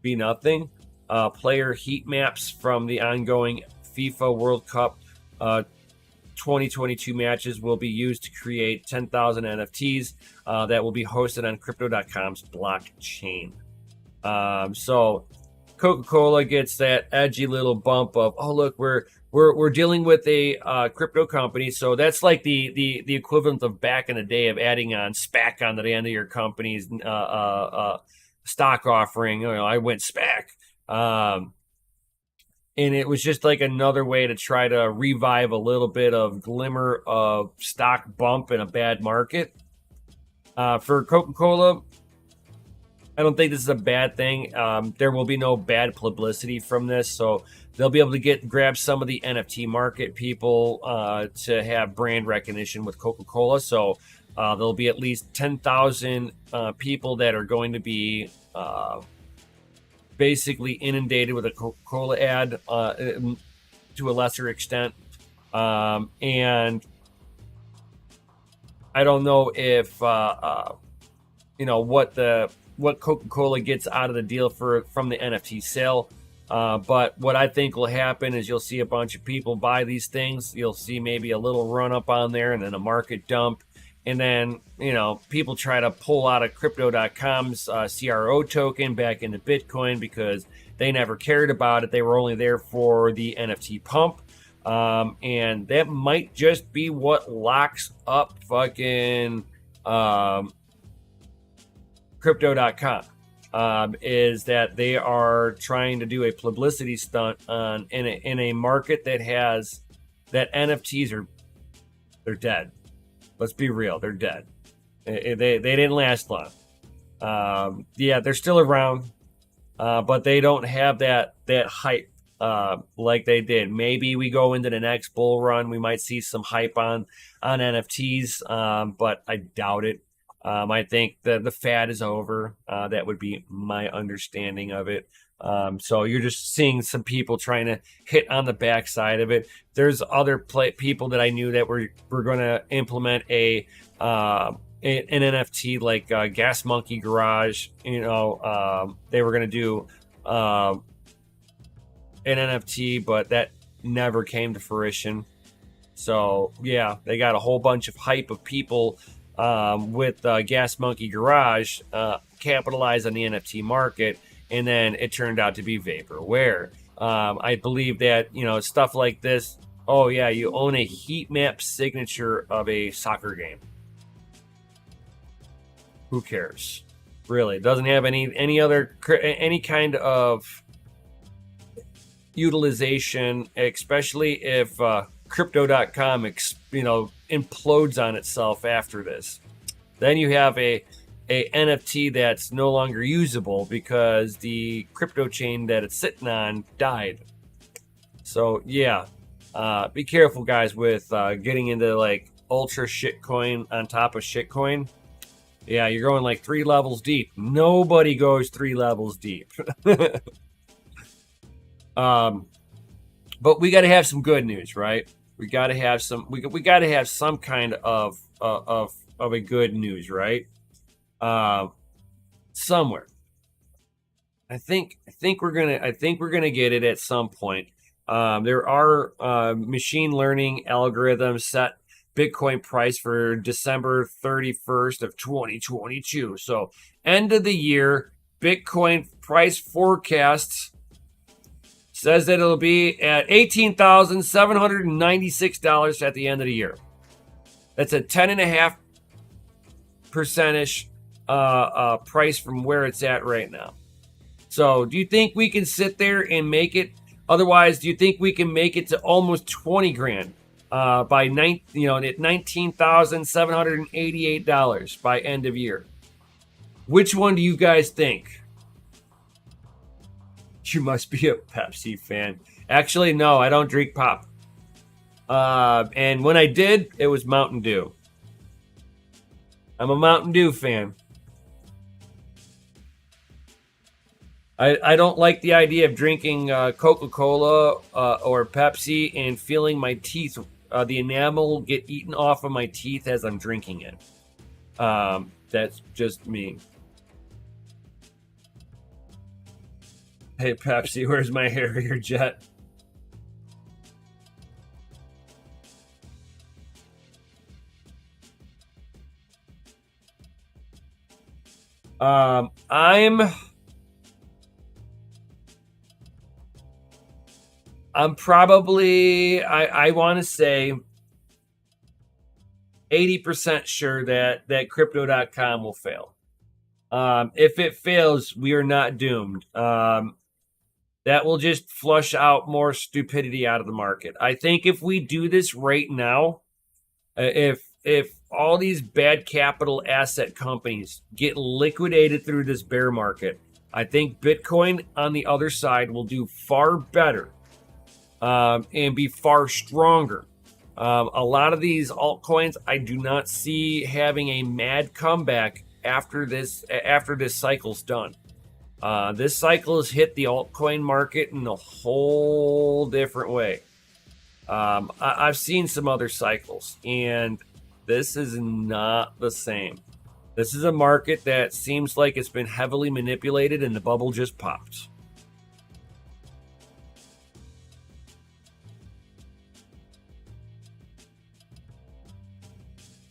be nothing. Player heat maps from the ongoing FIFA World Cup 2022 matches will be used to create 10,000 NFTs that will be hosted on crypto.com's blockchain. So Coca-Cola gets that edgy little bump of, oh look, we're dealing with a crypto company. So that's like the equivalent of back in the day of adding on SPAC on the end of your company's stock offering. I went SPAC. And it was just like another way to try to revive a little bit of glimmer of stock bump in a bad market. For Coca-Cola, I don't think this is a bad thing. There will be no bad publicity from this, so they'll be able to grab some of the NFT market people to have brand recognition with Coca-Cola. So there'll be at least 10,000 people that are going to be basically inundated with a Coca-Cola ad to a lesser extent, and I don't know if what Coca-Cola gets out of the deal from the NFT sale. But what I think will happen is you'll see a bunch of people buy these things. You'll see maybe a little run up on there and then a market dump. And then, people try to pull out of Crypto.com's CRO token back into Bitcoin because they never cared about it. They were only there for the NFT pump. And that might just be what locks up fucking Crypto.com, is that they are trying to do a publicity stunt in a market that NFTs they're dead. Let's be real, they're dead. They didn't last long. Yeah, they're still around, but they don't have that hype like they did. Maybe we go into the next bull run, we might see some hype on NFTs, but I doubt it. I think the fad is over. That would be my understanding of it. So you're just seeing some people trying to hit on the backside of it. There's other people that I knew that were going to implement an NFT like Gas Monkey Garage. They were going to do an NFT, but that never came to fruition. So yeah, they got a whole bunch of hype of people with Gas Monkey Garage capitalize on the NFT market, and then it turned out to be vaporware. I believe that stuff like this. Oh yeah, you own a heat map signature of a soccer game. Who cares? Really, it doesn't have any kind of utilization, especially if Crypto.com implodes on itself after this. Then you have a NFT that's no longer usable because the crypto chain that it's sitting on died. So yeah, be careful, guys, with getting into like ultra shitcoin on top of shitcoin. Yeah, you're going like 3 levels deep. Nobody goes 3 levels deep. But we got to have some good news, right? We got to have some. We got to have some kind of a good news, right? Somewhere. I think we're gonna get it at some point. There are machine learning algorithms set Bitcoin price for December 31st of 2022. So end of the year, Bitcoin price forecasts says that it'll be at $18,796 at the end of the year. That's a 10.5% price from where it's at right now. So do you think we can sit there and make it? Otherwise, do you think we can make it to almost 20 grand by at $19,788 by end of year? Which one do you guys think? You must be a Pepsi fan. Actually, no, I don't drink pop. And when I did, it was Mountain Dew. I'm a Mountain Dew fan. I don't like the idea of drinking Coca-Cola or Pepsi and feeling my teeth, the enamel get eaten off of my teeth as I'm drinking it. That's just me. Hey, Pepsi, where's my Harrier jet? I'm probably, I want to say 80% sure that Crypto.com will fail. If it fails, we are not doomed. That will just flush out more stupidity out of the market. I think if we do this right now, if all these bad capital asset companies get liquidated through this bear market, I think Bitcoin on the other side will do far better, and be far stronger. A lot of these altcoins, I do not see having a mad comeback after this cycle's done. This cycle has hit the altcoin market in a whole different way. I've seen some other cycles, and this is not the same. This is a market that seems like it's been heavily manipulated, and the bubble just popped.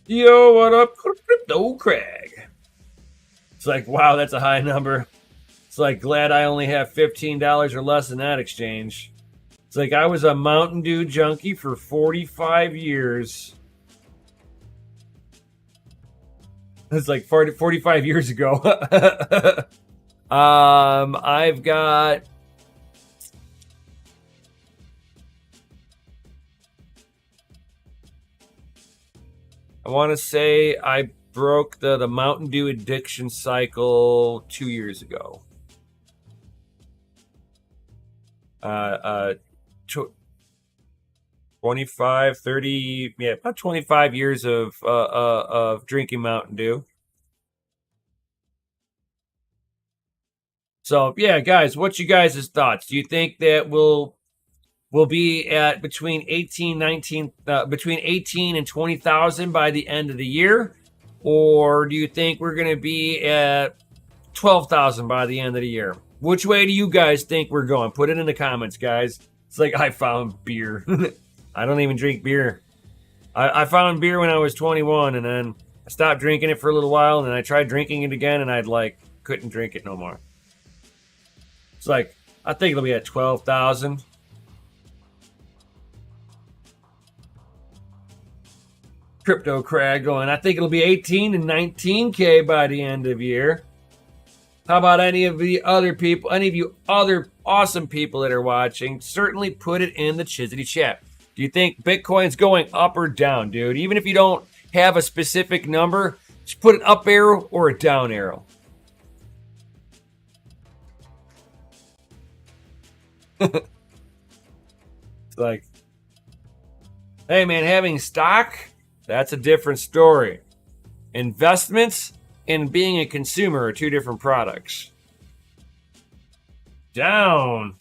Yo, what up, Crypto Craig? It's like, wow, that's a high number. It's like, glad I only have $15 or less in that exchange. It's like, I was a Mountain Dew junkie for 45 years. It's like 45 years ago. I've got... I want to say I broke the Mountain Dew addiction cycle 2 years ago. 25, 30, yeah, about 25 years of drinking Mountain Dew. So yeah, guys, what's you guys' thoughts? Do you think that we'll be at between 18 and 20,000 by the end of the year, or do you think we're going to be at 12,000 by the end of the year? Which way do you guys think we're going? Put it in the comments, guys. It's like I found beer. I don't even drink beer. I found beer when I was 21, and then I stopped drinking it for a little while, and then I tried drinking it again, and I'd couldn't drink it no more. It's like, I think it'll be at 12,000. Crypto Crag going, I think it'll be 18 and 19K by the end of the year. How about any of you other awesome people that are watching? Certainly put it in the Chizzity chat. Do you think Bitcoin's going up or down, dude? Even if you don't have a specific number, just put an up arrow or a down arrow. It's like, hey man, having stock, that's a different story. Investments and being a consumer are two different products. Down.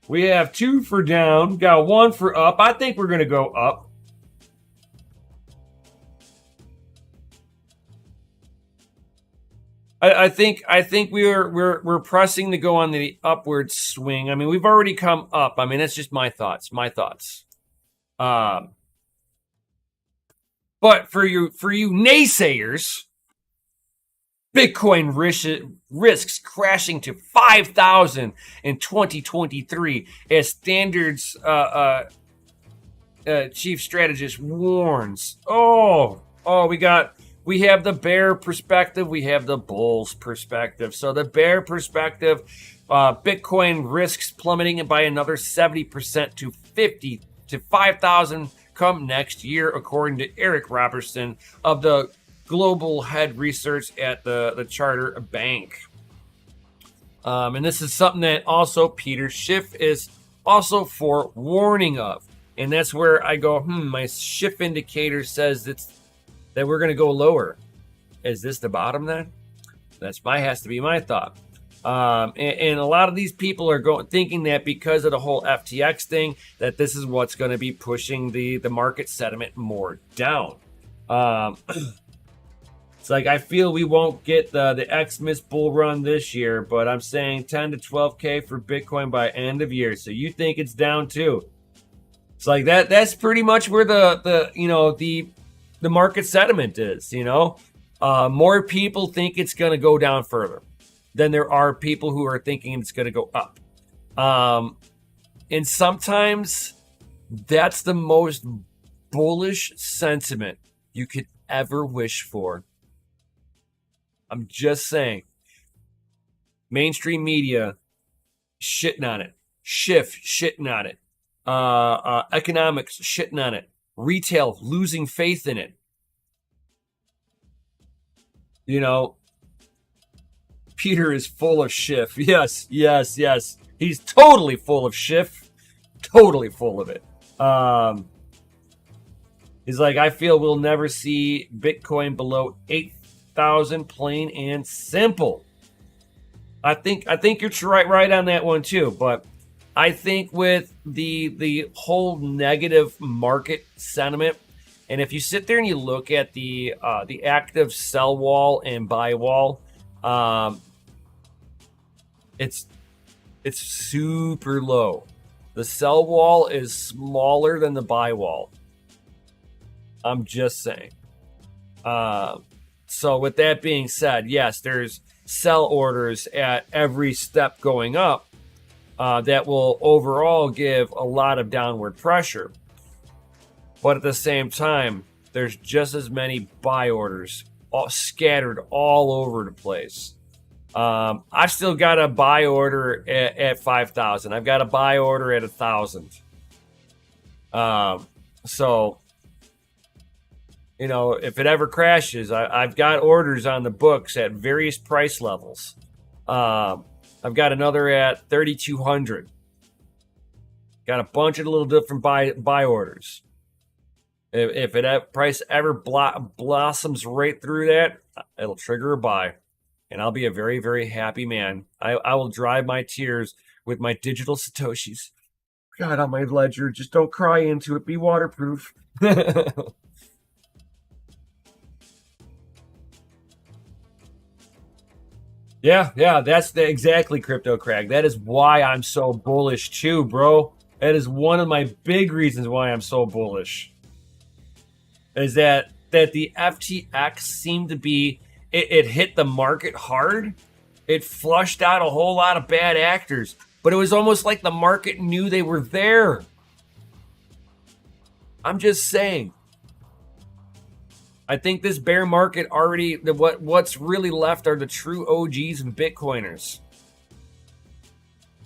We have 2 for down, got 1 for up. I think we're going to go up. I think we're pressing to go on the upward swing. I mean, we've already come up. I mean, that's just my thoughts. But for you naysayers, Bitcoin risks crashing to 5,000 in 2023 as Standards chief strategist warns. We have the bear perspective, we have the bull's perspective. So the bear perspective, Bitcoin risks plummeting by another 70% to 5,000 come next year, according to Eric Robertson of the global head research at the Charter Bank. And this is something that also Peter Schiff is also forewarning of. And that's where I go, my Schiff indicator says that we're going to go lower. Is this the bottom then? Has to be my thought. And a lot of these people are thinking that because of the whole FTX thing, that this is what's going to be pushing the market sentiment more down. It's like, I feel we won't get the Xmas bull run this year, but I'm saying 10 to 12K for Bitcoin by end of year. So you think it's down too? It's like that's pretty much where the market sentiment is. More people think it's going to go down further than there are people who are thinking it's going to go up. And sometimes that's the most bullish sentiment you could ever wish for. I'm just saying. Mainstream media shitting on it. Schiff shitting on it. Economics shitting on it. Retail losing faith in it. You know, Peter is full of shift. Yes, yes, yes. He's totally full of shift. Totally full of it. He's like, I feel we'll never see Bitcoin below 8,000, plain and simple. I think you're right on that one too. But I think with the whole negative market sentiment, and if you sit there and you look at the active sell wall and buy wall, um, it's it's super low. The sell wall is smaller than the buy wall. I'm just saying. Uh, so with that being said, yes, there's sell orders at every step going up that will overall give a lot of downward pressure. But at the same time, there's just as many buy orders scattered all over the place. I've still got a buy order at 5,000. I've got a buy order at 1,000. So, if it ever crashes, I've got orders on the books at various price levels. I've got another at 3,200. Got a bunch of little different buy orders. If it price ever blossoms right through that, it'll trigger a buy. And I'll be a very, very happy man. I will dry my tears with my digital Satoshis. God, on my ledger, just don't cry into it. Be waterproof. Yeah, that's exactly Crypto Crag. That is why I'm so bullish too, bro. That is one of my big reasons why I'm so bullish. Is that the FTX seemed to be it hit the market hard. It flushed out a whole lot of bad actors, but it was almost like the market knew they were there. I'm just saying. I think this bear market already what's really left are the true OGs and Bitcoiners.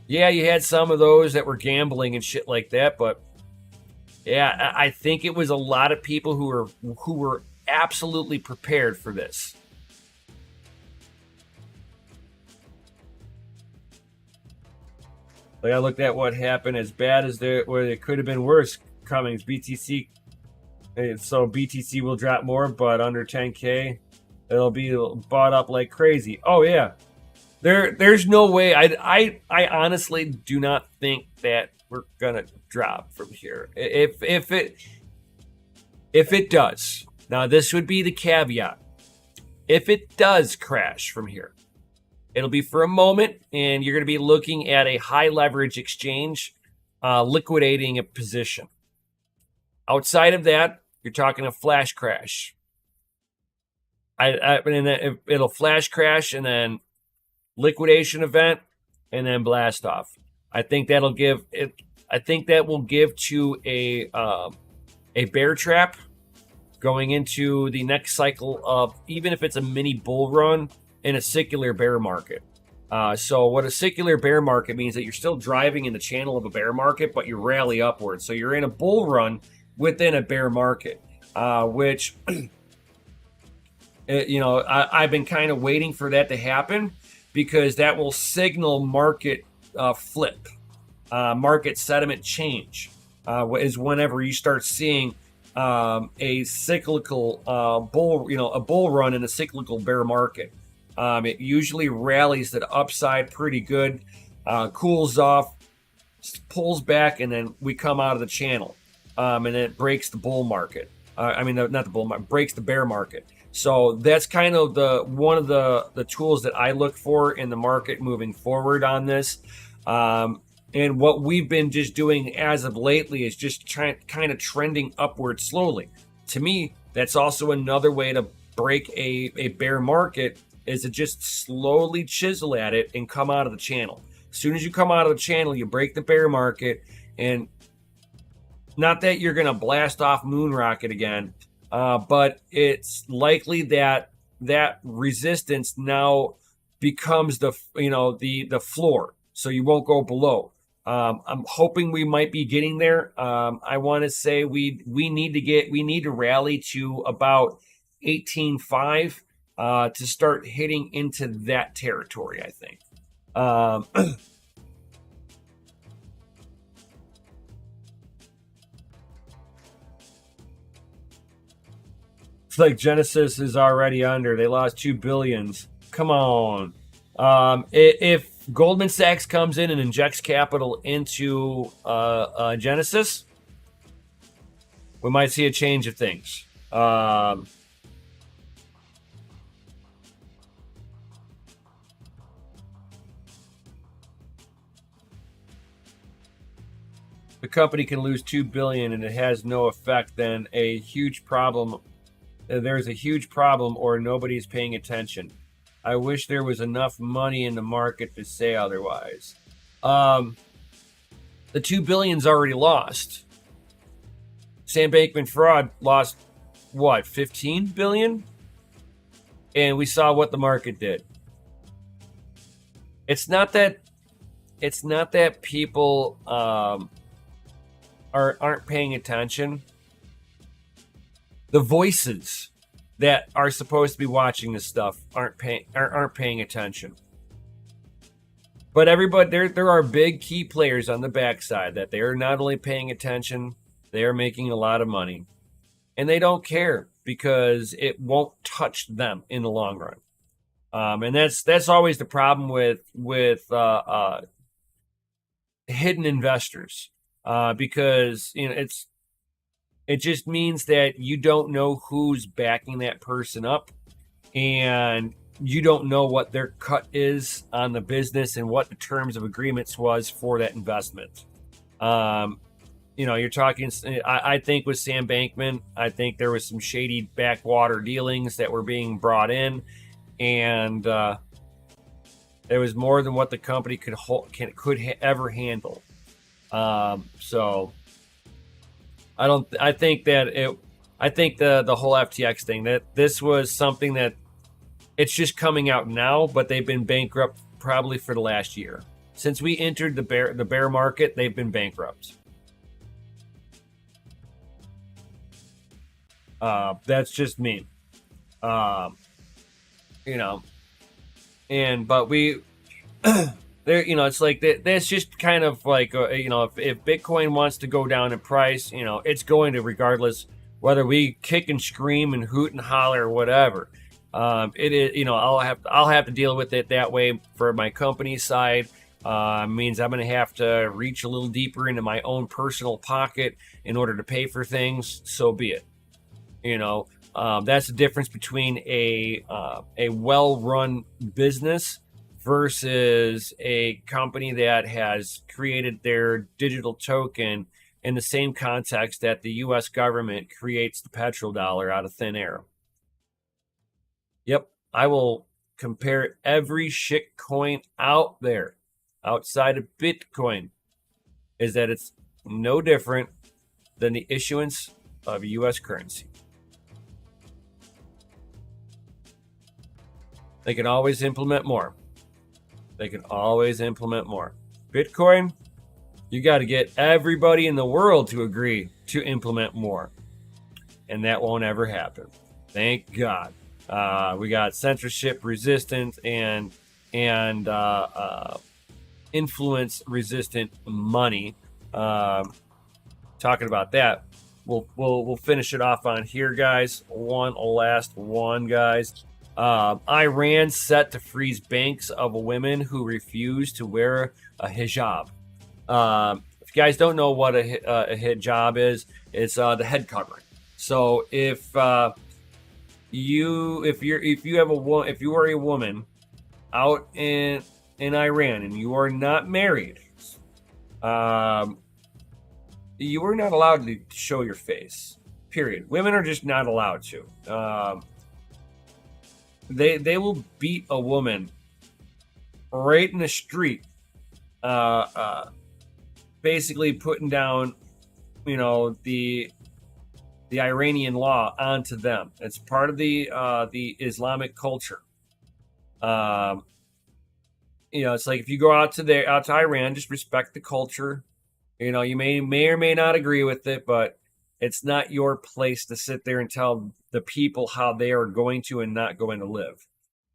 Yeah, you had some of those that were gambling and shit like that, but yeah, I think it was a lot of people who were absolutely prepared for this. Like I looked at what happened, as bad as where it could have been worse. Cummings BTC, so BTC will drop more, but under 10K, it'll be bought up like crazy. Oh yeah, there's no way. I honestly do not think that we're gonna drop from here. If it does, now this would be the caveat. If it does crash from here, it'll be for a moment, and you're going to be looking at a high leverage exchange liquidating a position. Outside of that, you're talking a flash crash. It'll flash crash and then liquidation event and then blast off. I think that'll give it. I think that will give to a bear trap going into the next cycle of, even if it's a mini bull run, in a secular bear market. So what a secular bear market means that you're still driving in the channel of a bear market, but you rally upwards. So you're in a bull run within a bear market, which, I've been kind of waiting for that to happen, because that will signal market flip, market sentiment change, is whenever you start seeing a cyclical bull, a bull run in a cyclical bear market. It usually rallies to the upside pretty good, cools off, pulls back, and then we come out of the channel, and then it breaks the bull market. Not the bull market, breaks the bear market. So that's kind of one of the tools that I look for in the market moving forward on this. And what we've been just doing as of lately is just kind of trending upward slowly. To me, that's also another way to break a bear market, is to just slowly chisel at it and come out of the channel. As soon as you come out of the channel, you break the bear market, and not that you're going to blast off moon rocket again, but it's likely that resistance now becomes the floor, so you won't go below. I'm hoping we might be getting there. I want to say we need to rally to about 18.5. to start hitting into that territory, I think. Um, it's like Genesis is already under. They lost $2 billion. Come on. If Goldman Sachs comes in and injects capital into Genesis, we might see a change of things. The company can lose $2 billion and it has no effect, then a huge problem. There's a huge problem, or nobody's paying attention. I wish there was enough money in the market to say otherwise. The $2 billion's already lost. Sam Bankman-Fried lost what, 15 billion? And we saw what the market did. It's not that people aren't paying attention. The voices that are supposed to be watching this stuff aren't paying attention. But everybody, there are big key players on the backside that they are not only paying attention, they are making a lot of money, and they don't care because it won't touch them in the long run. And that's always the problem with hidden investors, because it just means that you don't know who's backing that person up, and you don't know what their cut is on the business and what the terms of agreements was for that investment. You're talking, I think with Sam Bankman, I think there was some shady backwater dealings that were being brought in, and there was more than what the company could ever handle. So I think the whole FTX thing, that this was something that it's just coming out now, but they've been bankrupt probably for the last year. Since we entered the bear market, they've been bankrupt. That's just me. But we there, it's like that's just kind of like, if Bitcoin wants to go down in price, it's going to, regardless whether we kick and scream and hoot and holler or whatever. It is, I'll have to deal with it that way for my company side. Means I'm going to have to reach a little deeper into my own personal pocket in order to pay for things. So be it. That's the difference between a well-run business versus a company that has created their digital token in the same context that the U.S. government creates the petrodollar out of thin air. Yep, I will compare every shit coin out there outside of Bitcoin, is that it's no different than the issuance of U.S. currency. They can always implement more. Bitcoin, you got to get everybody in the world to agree to implement more. And that won't ever happen. Thank God. We got censorship resistant and influence resistant money. Talking about that, we'll finish it off on here, guys. One last one, guys. Iran set to freeze banks of women who refuse to wear a hijab. If you guys don't know what a hijab is, it's the head covering. So if you are a woman out in Iran and you are not married, you are not allowed to show your face. Period. Women are just not allowed to. They will beat a woman right in the street, basically putting down, the Iranian law onto them. It's part of the Islamic culture. It's like if you go out to Iran, just respect the culture. You may or may not agree with it, but it's not your place to sit there and tell the people how they are going to and not going to live.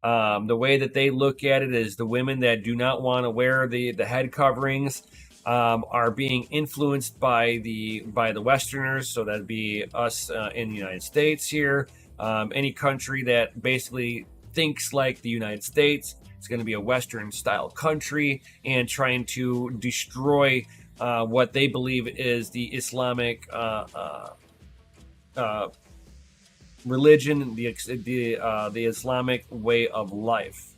The way that they look at it is the women that do not want to wear the head coverings are being influenced by the Westerners. So that'd be us in the United States here. Any country that basically thinks like the United States, it's going to be a Western style country and trying to destroy what they believe is the Islamic religion, the Islamic way of life,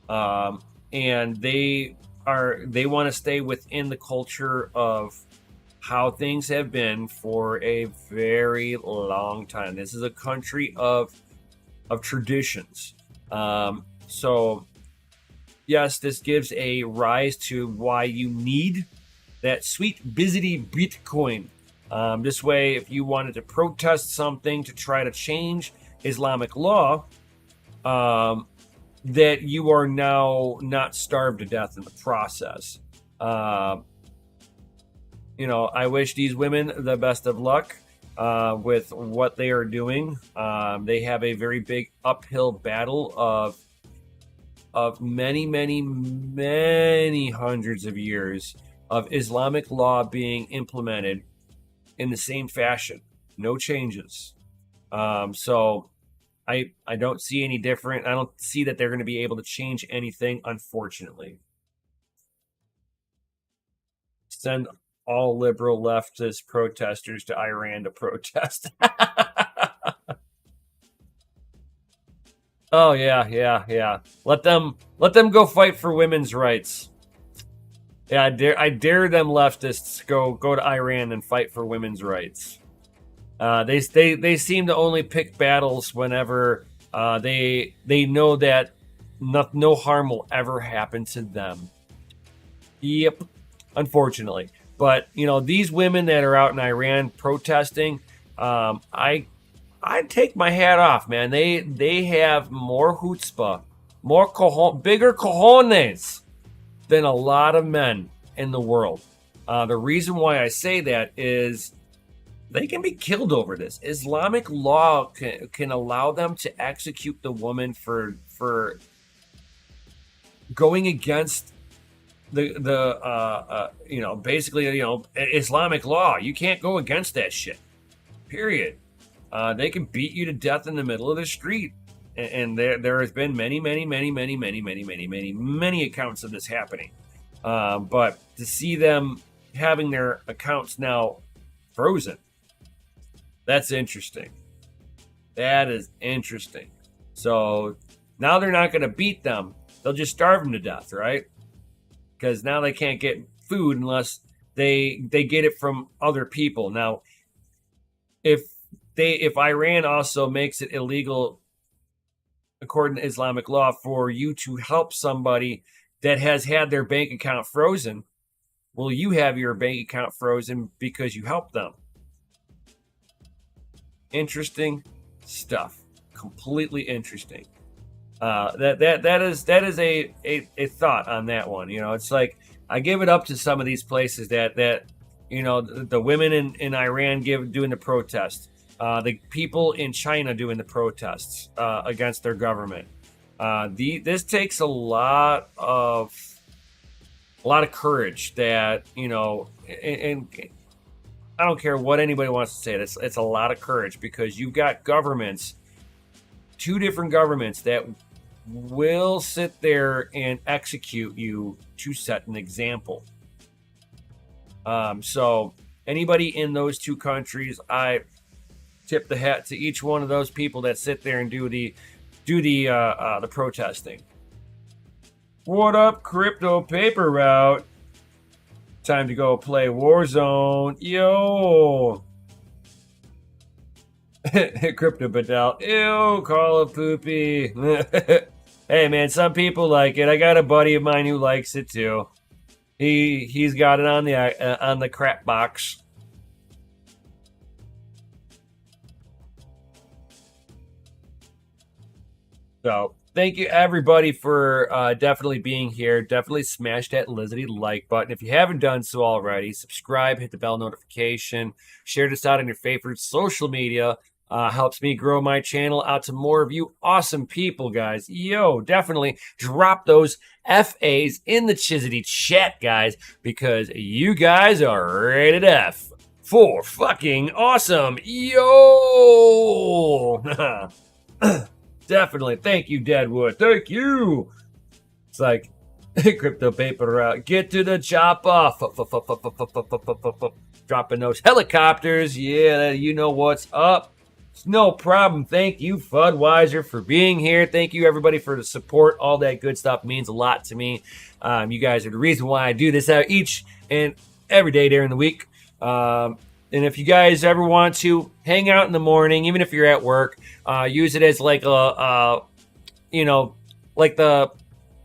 and they want to stay within the culture of how things have been for a very long time. This is a country of traditions. So yes, this gives a rise to why you need that sweet busy Bitcoin. This way, if you wanted to protest something to try to change Islamic law, that you are now not starved to death in the process. I wish these women the best of luck with what they are doing. They have a very big uphill battle of many, many, many hundreds of years of Islamic law being implemented in the same fashion, no changes. So I don't see any different. I don't see that they're going to be able to change anything, unfortunately. Send all liberal leftist protesters to Iran to protest. Oh yeah. Let them go fight for women's rights. Yeah, I dare them leftists go to Iran and fight for women's rights. They seem to only pick battles whenever they know that no harm will ever happen to them. Yep, unfortunately. But these women that are out in Iran protesting, I take my hat off, man. They have more chutzpah, bigger cojones than a lot of men in the world. The reason why I say that is they can be killed over this. Islamic law can allow them to execute the woman for going against basically Islamic law. You can't go against that shit. Period. They can beat you to death in the middle of the street. And there has been many accounts of this happening. But to see them having their accounts now frozen, that's interesting. That is interesting. So now they're not going to beat them. They'll just starve them to death, right? Because now they can't get food unless they get it from other people. Now, if Iran also makes it illegal, according to Islamic law, for you to help somebody that has had their bank account frozen, will you have your bank account frozen because you helped them? Interesting stuff. Completely interesting. That is a thought on that one. It's like I give it up to some of these places that the women in Iran doing the protest. The people in China doing the protests against their government. This takes a lot of courage. That and I don't care what anybody wants to say. It's a lot of courage because you've got governments, two different governments that will sit there and execute you to set an example. So anybody in those two countries, I tip the hat to each one of those people that sit there and do the protesting. What up, crypto paper route? Time to go play Warzone. Yo. Crypto Badal. Ew, call it poopy. Hey man, some people like it. I got a buddy of mine who likes it too. He's got it on the crap box. So thank you everybody for definitely being here. Definitely smash that lizardy like button. If you haven't done so already, subscribe, hit the bell notification, share this out on your favorite social media. Helps me grow my channel out to more of you awesome people, guys. Yo, definitely drop those FAs in the Chizity chat, guys, because you guys are rated F for fucking awesome. Yo! Definitely. Thank you, Deadwood. Thank you. It's like crypto paper route. Get to the chopper. Dropping those helicopters. Yeah, you know what's up. It's no problem. Thank you, Fudweiser, for being here. Thank you, everybody, for the support. All that good stuff means a lot to me. You guys are the reason why I do this out each and every day during the week. And if you guys ever want to hang out in the morning, even if you're at work, use it as like like the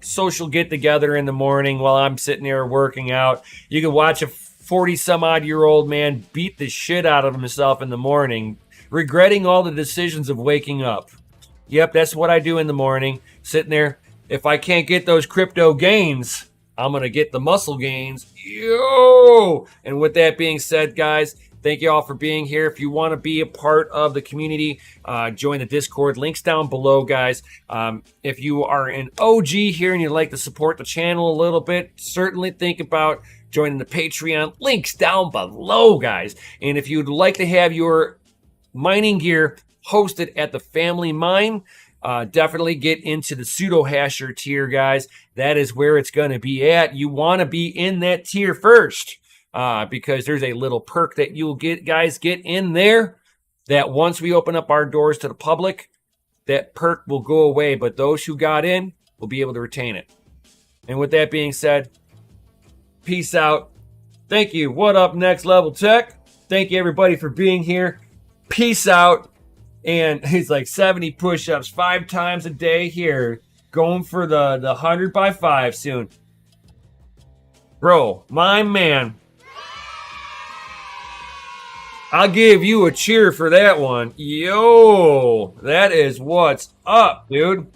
social get together in the morning while I'm sitting there working out. You can watch a 40-some-odd-year-old man beat the shit out of himself in the morning, regretting all the decisions of waking up. Yep, that's what I do in the morning, sitting there. If I can't get those crypto gains, I'm going to get the muscle gains. Yo! And with that being said, guys, thank you all for being here. If you want to be a part of the community, join the Discord. Links down below, guys. If you are an OG here and you'd like to support the channel a little bit, certainly think about joining the Patreon. Links down below, guys. And if you'd like to have your mining gear hosted at the family mine, definitely get into the pseudo hasher tier, guys. That is where it's going to be at. You want to be in that tier first, because there's a little perk that you'll get in there that once we open up our doors to the public, that perk will go away, but those who got in will be able to retain it. And with that being said, peace out. Thank you. What up, Next Level Tech? Thank you, everybody, for being here. Peace out. And he's like 70 push-ups 5 times a day here. Going for the 100 by 5 soon. Bro, my man. I'll give you a cheer for that one. Yo, that is what's up, dude.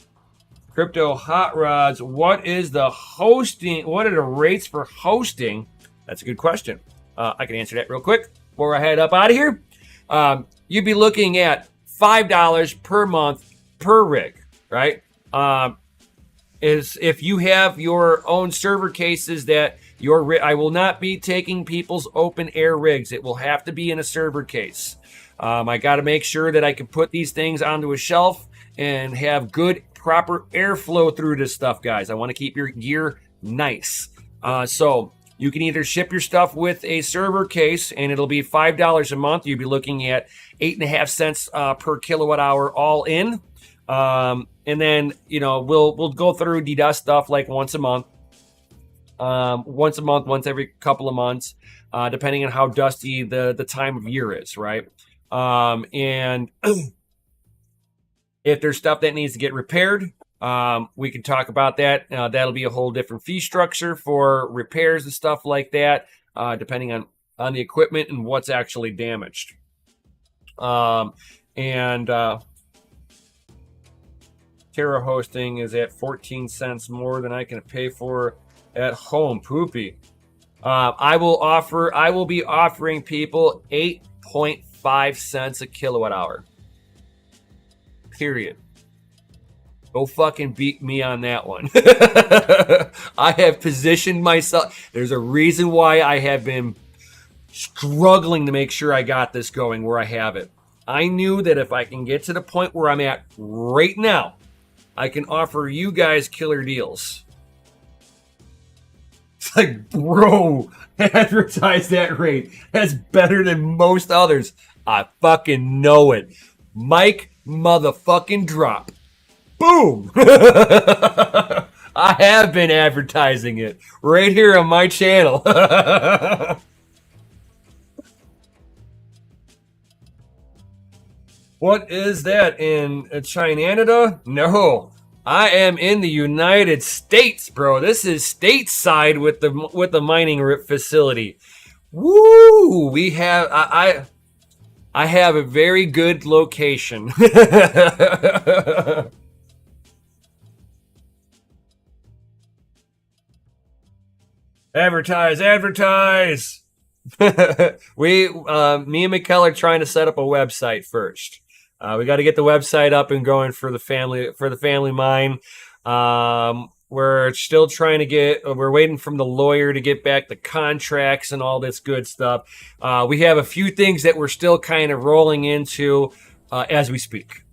Crypto Hot Rods, what is the hosting? What are the rates for hosting? That's a good question. I can answer that real quick before I head up out of here. You'd be looking at $5 per month per rig, right? Is if you have your own server cases that your rig, I will not be taking people's open air rigs. It will have to be in a server case. I got to make sure that I can put these things onto a shelf and have good, proper airflow through this stuff, guys. I want to keep your gear nice. So you can either ship your stuff with a server case, and it'll be $5 a month. You'll be looking at 8.5 cents per kilowatt hour all in. And then, we'll go through DDoS stuff like once a month, once every couple of months, depending on how dusty the time of year is, right? And if there's stuff that needs to get repaired, we can talk about that. That'll be a whole different fee structure for repairs and stuff like that, depending on the equipment and what's actually damaged. Terra hosting is at 14 cents more than I can pay for at home. Poopy. I will be offering people 8.5 cents a kilowatt hour. Period. Go fucking beat me on that one. I have positioned myself. There's a reason why I have been struggling to make sure I got this going where I have it. I knew that if I can get to the point where I'm at right now, I can offer you guys killer deals. It's like, bro, advertise that rate. That's better than most others. I fucking know it. Mic motherfucking drop. Boom! I have been advertising it right here on my channel. What is that, in China? No, I am in the United States, bro. This is stateside with the mining facility. Woo! We have I have a very good location. Advertise. Me and Mikkel are trying to set up a website first. We got to get the website up and going for the family mine. We're still trying to we're waiting from the lawyer to get back the contracts and all this good stuff. We have a few things that we're still kind of rolling into as we speak.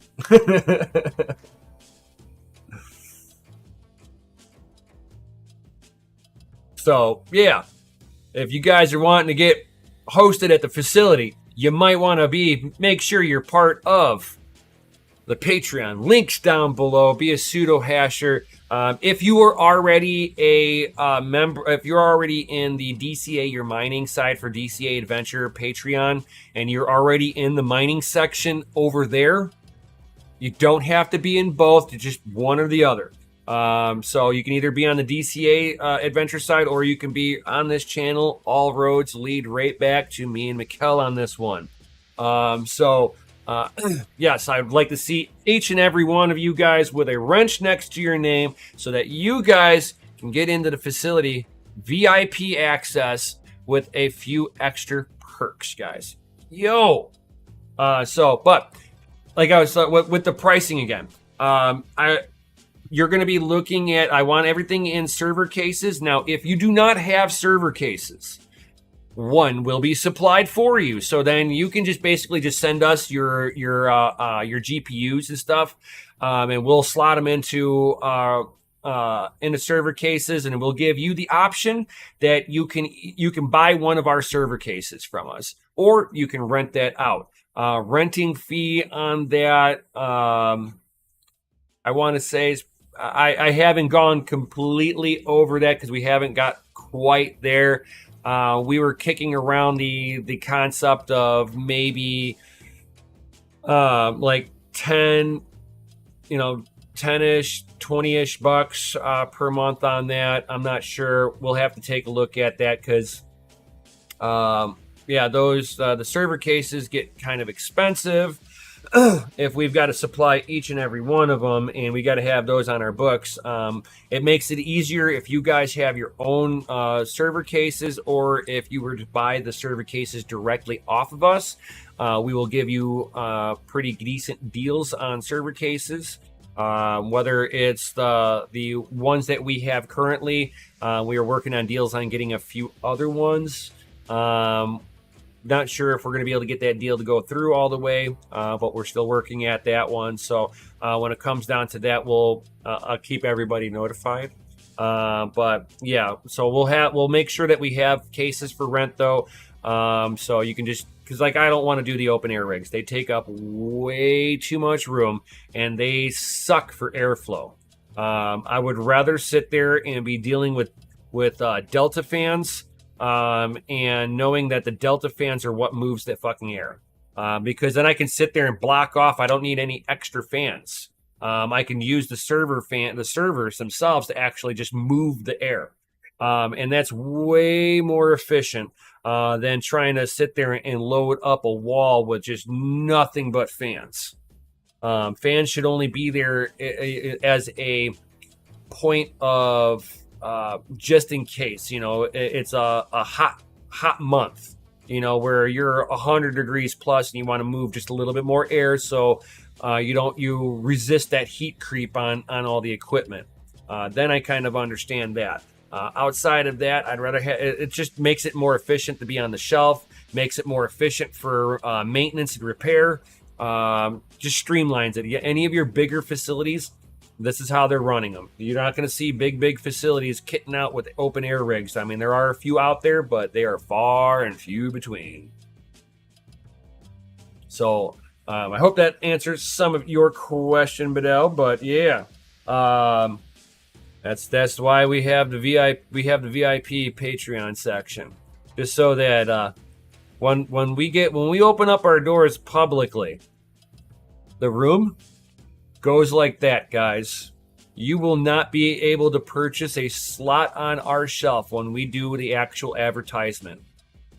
So, yeah, if you guys are wanting to get hosted at the facility, you might want to make sure you're part of the Patreon. Links down below. Be a pseudo hasher. If you are already a member, if you're already in the DCA Your Mining side for DCA Adventure Patreon, and you're already in the mining section over there, you don't have to be in both. It's just one or the other. So you can either be on the DCA Adventure side, or you can be on this channel. All roads lead right back to me and Mikkel on this one. Yes, I'd like to see each and every one of you guys with a wrench next to your name so that you guys can get into the facility VIP access with a few extra perks, guys. Yo! But like I was with the pricing again, you're going to be looking at, I want everything in server cases. Now, if you do not have server cases, one will be supplied for you. So then you can just basically just send us your GPUs and stuff, and we'll slot them into server cases, and we'll give you the option that you can buy one of our server cases from us, or you can rent that out. Renting fee on that, I want to say is, I haven't gone completely over that because we haven't got quite there. We were kicking around the concept of maybe like 10, 10-ish, 20-ish bucks per month on that. I'm not sure. We'll have to take a look at that because those the server cases get kind of expensive if we've got to supply each and every one of them, and we got to have those on our books. It makes it easier if you guys have your own server cases, or if you were to buy the server cases directly off of us. We will give you pretty decent deals on server cases. Whether it's the ones that we have currently, we are working on deals on getting a few other ones. Not sure if we're going to be able to get that deal to go through all the way, but we're still working at that one. So when it comes down to that, I'll keep everybody notified. But yeah, so we'll make sure that we have cases for rent though. So you can just, because like I don't want to do the open air rigs. They take up way too much room and they suck for airflow. I would rather sit there and be dealing with Delta fans. And knowing that the Delta fans are what moves that fucking air, because then I can sit there and block off. I don't need any extra fans. I can use the servers themselves to actually just move the air, and that's way more efficient than trying to sit there and load up a wall with just nothing but fans. Fans should only be there as a point of just in case, it's a hot month, where you're 100 degrees plus and you want to move just a little bit more air, so you resist that heat creep on all the equipment. Then I kind of understand that. Outside of that, I'd rather it just makes it more efficient to be on the shelf, makes it more efficient for maintenance and repair, just streamlines it. Any of your bigger facilities, this is how they're running them. You're not going to see big facilities kitting out with open air rigs. I mean, there are a few out there, but they are far and few between. So I hope that answers some of your question, Bedell. But yeah, that's why we have the VIP Patreon section, just so that when we open up our doors publicly, the room goes like that, guys. You will not be able to purchase a slot on our shelf when we do the actual advertisement.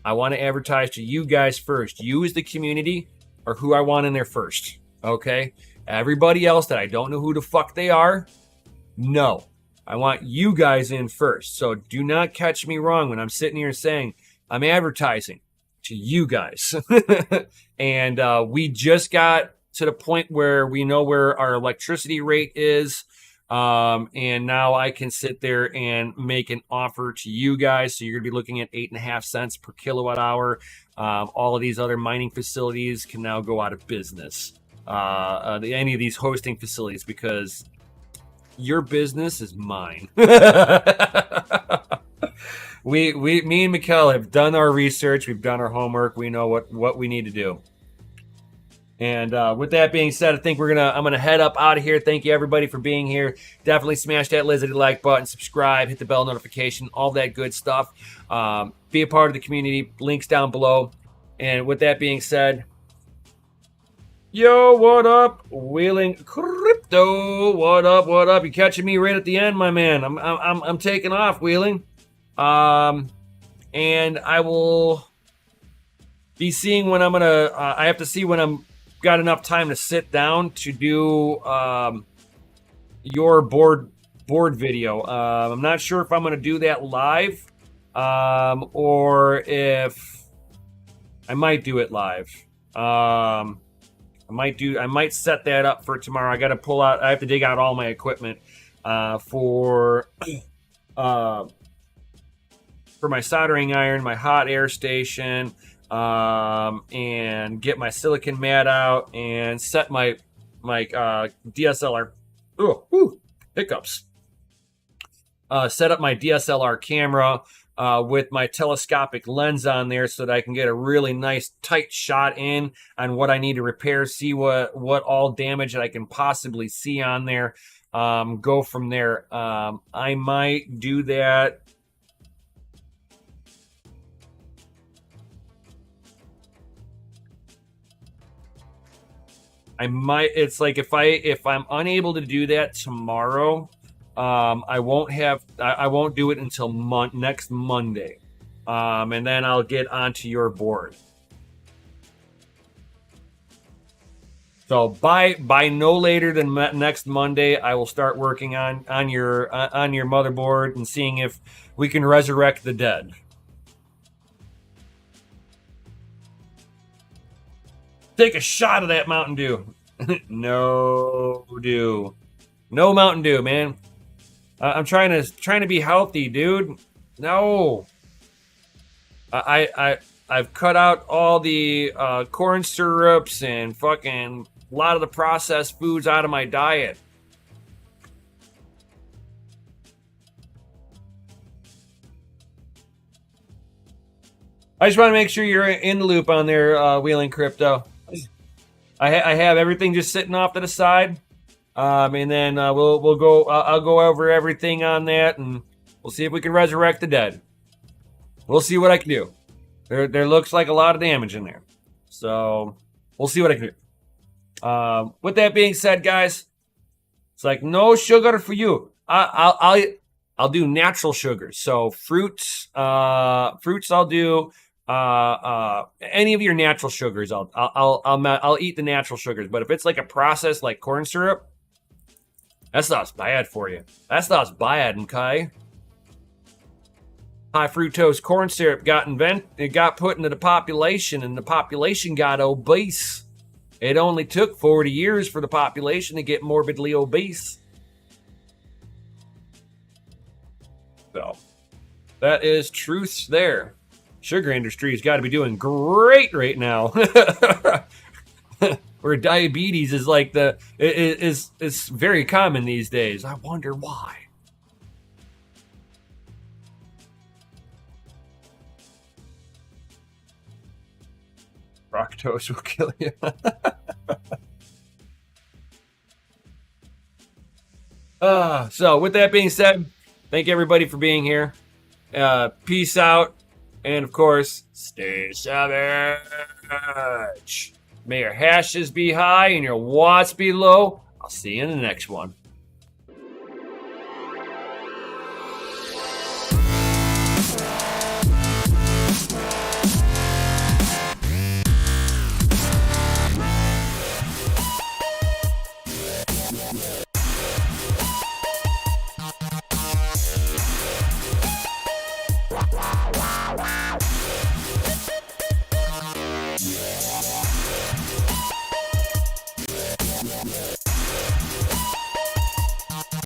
I want to advertise to you guys first. You as the community are who I want in there first. Okay? Everybody else that I don't know who the fuck they are, no. I want you guys in first. So do not catch me wrong when I'm sitting here saying I'm advertising to you guys. And we just got to the point where we know where our electricity rate is. And now I can sit there and make an offer to you guys. So you're going to be looking at 8.5 cents per kilowatt hour. All of these other mining facilities can now go out of business. Any of these hosting facilities, because your business is mine. Me and Mikkel have done our research. We've done our homework. We know what we need to do. And with that being said, I think I'm gonna head up out of here. Thank you everybody for being here. Definitely smash that lizard like button, subscribe, hit the bell notification, all that good stuff. Be a part of the community. Links down below. And with that being said, yo, what up, Wheeling Crypto? What up? What up? You catching me right at the end, my man? I'm taking off, Wheeling. And I will be seeing when I'm gonna. I have to see when I'm got enough time to sit down to do your board video. I'm not sure if I'm gonna do that live, or if I might do it live. I might set that up for tomorrow. I got to pull out. I have to dig out all my equipment for my soldering iron, my hot air station, and get my silicon mat out and set my DSLR. Hiccups. Set up my DSLR camera with my telescopic lens on there so that I can get a really nice tight shot in on what I need to repair, see what all damage that I can possibly see on there. Go from there. I might do that. It's like if I'm unable to do that tomorrow, I won't do it until next Monday. And then I'll get onto your board. So by no later than next Monday, I will start working on your motherboard and seeing if we can resurrect the dead. Take a shot of that Mountain Dew. No Mountain Dew, man. I'm trying to be healthy, dude. No. I've cut out all the corn syrups and fucking a lot of the processed foods out of my diet. I just want to make sure you're in the loop on there, Wheeling Crypto. I have everything just sitting off to the side, and then we'll go. I'll go over everything on that, and we'll see if we can resurrect the dead. We'll see what I can do. There looks like a lot of damage in there, so we'll see what I can do. With that being said, guys, it's like no sugar for you. I'll do natural sugars. So fruits I'll do. Any of your natural sugars, I'll eat the natural sugars. But if it's like a process like corn syrup, that's not bad for you. That's not bad, okay? High fructose corn syrup got put into the population, and the population got obese. It only took 40 years for the population to get morbidly obese. So that is truths there. Sugar industry has got to be doing great right now. Where diabetes is like is very common these days. I wonder why. Fructose will kill you. So with that being said, thank everybody for being here. Peace out. And of course, stay savage. May your hashes be high and your watts be low. I'll see you in the next one.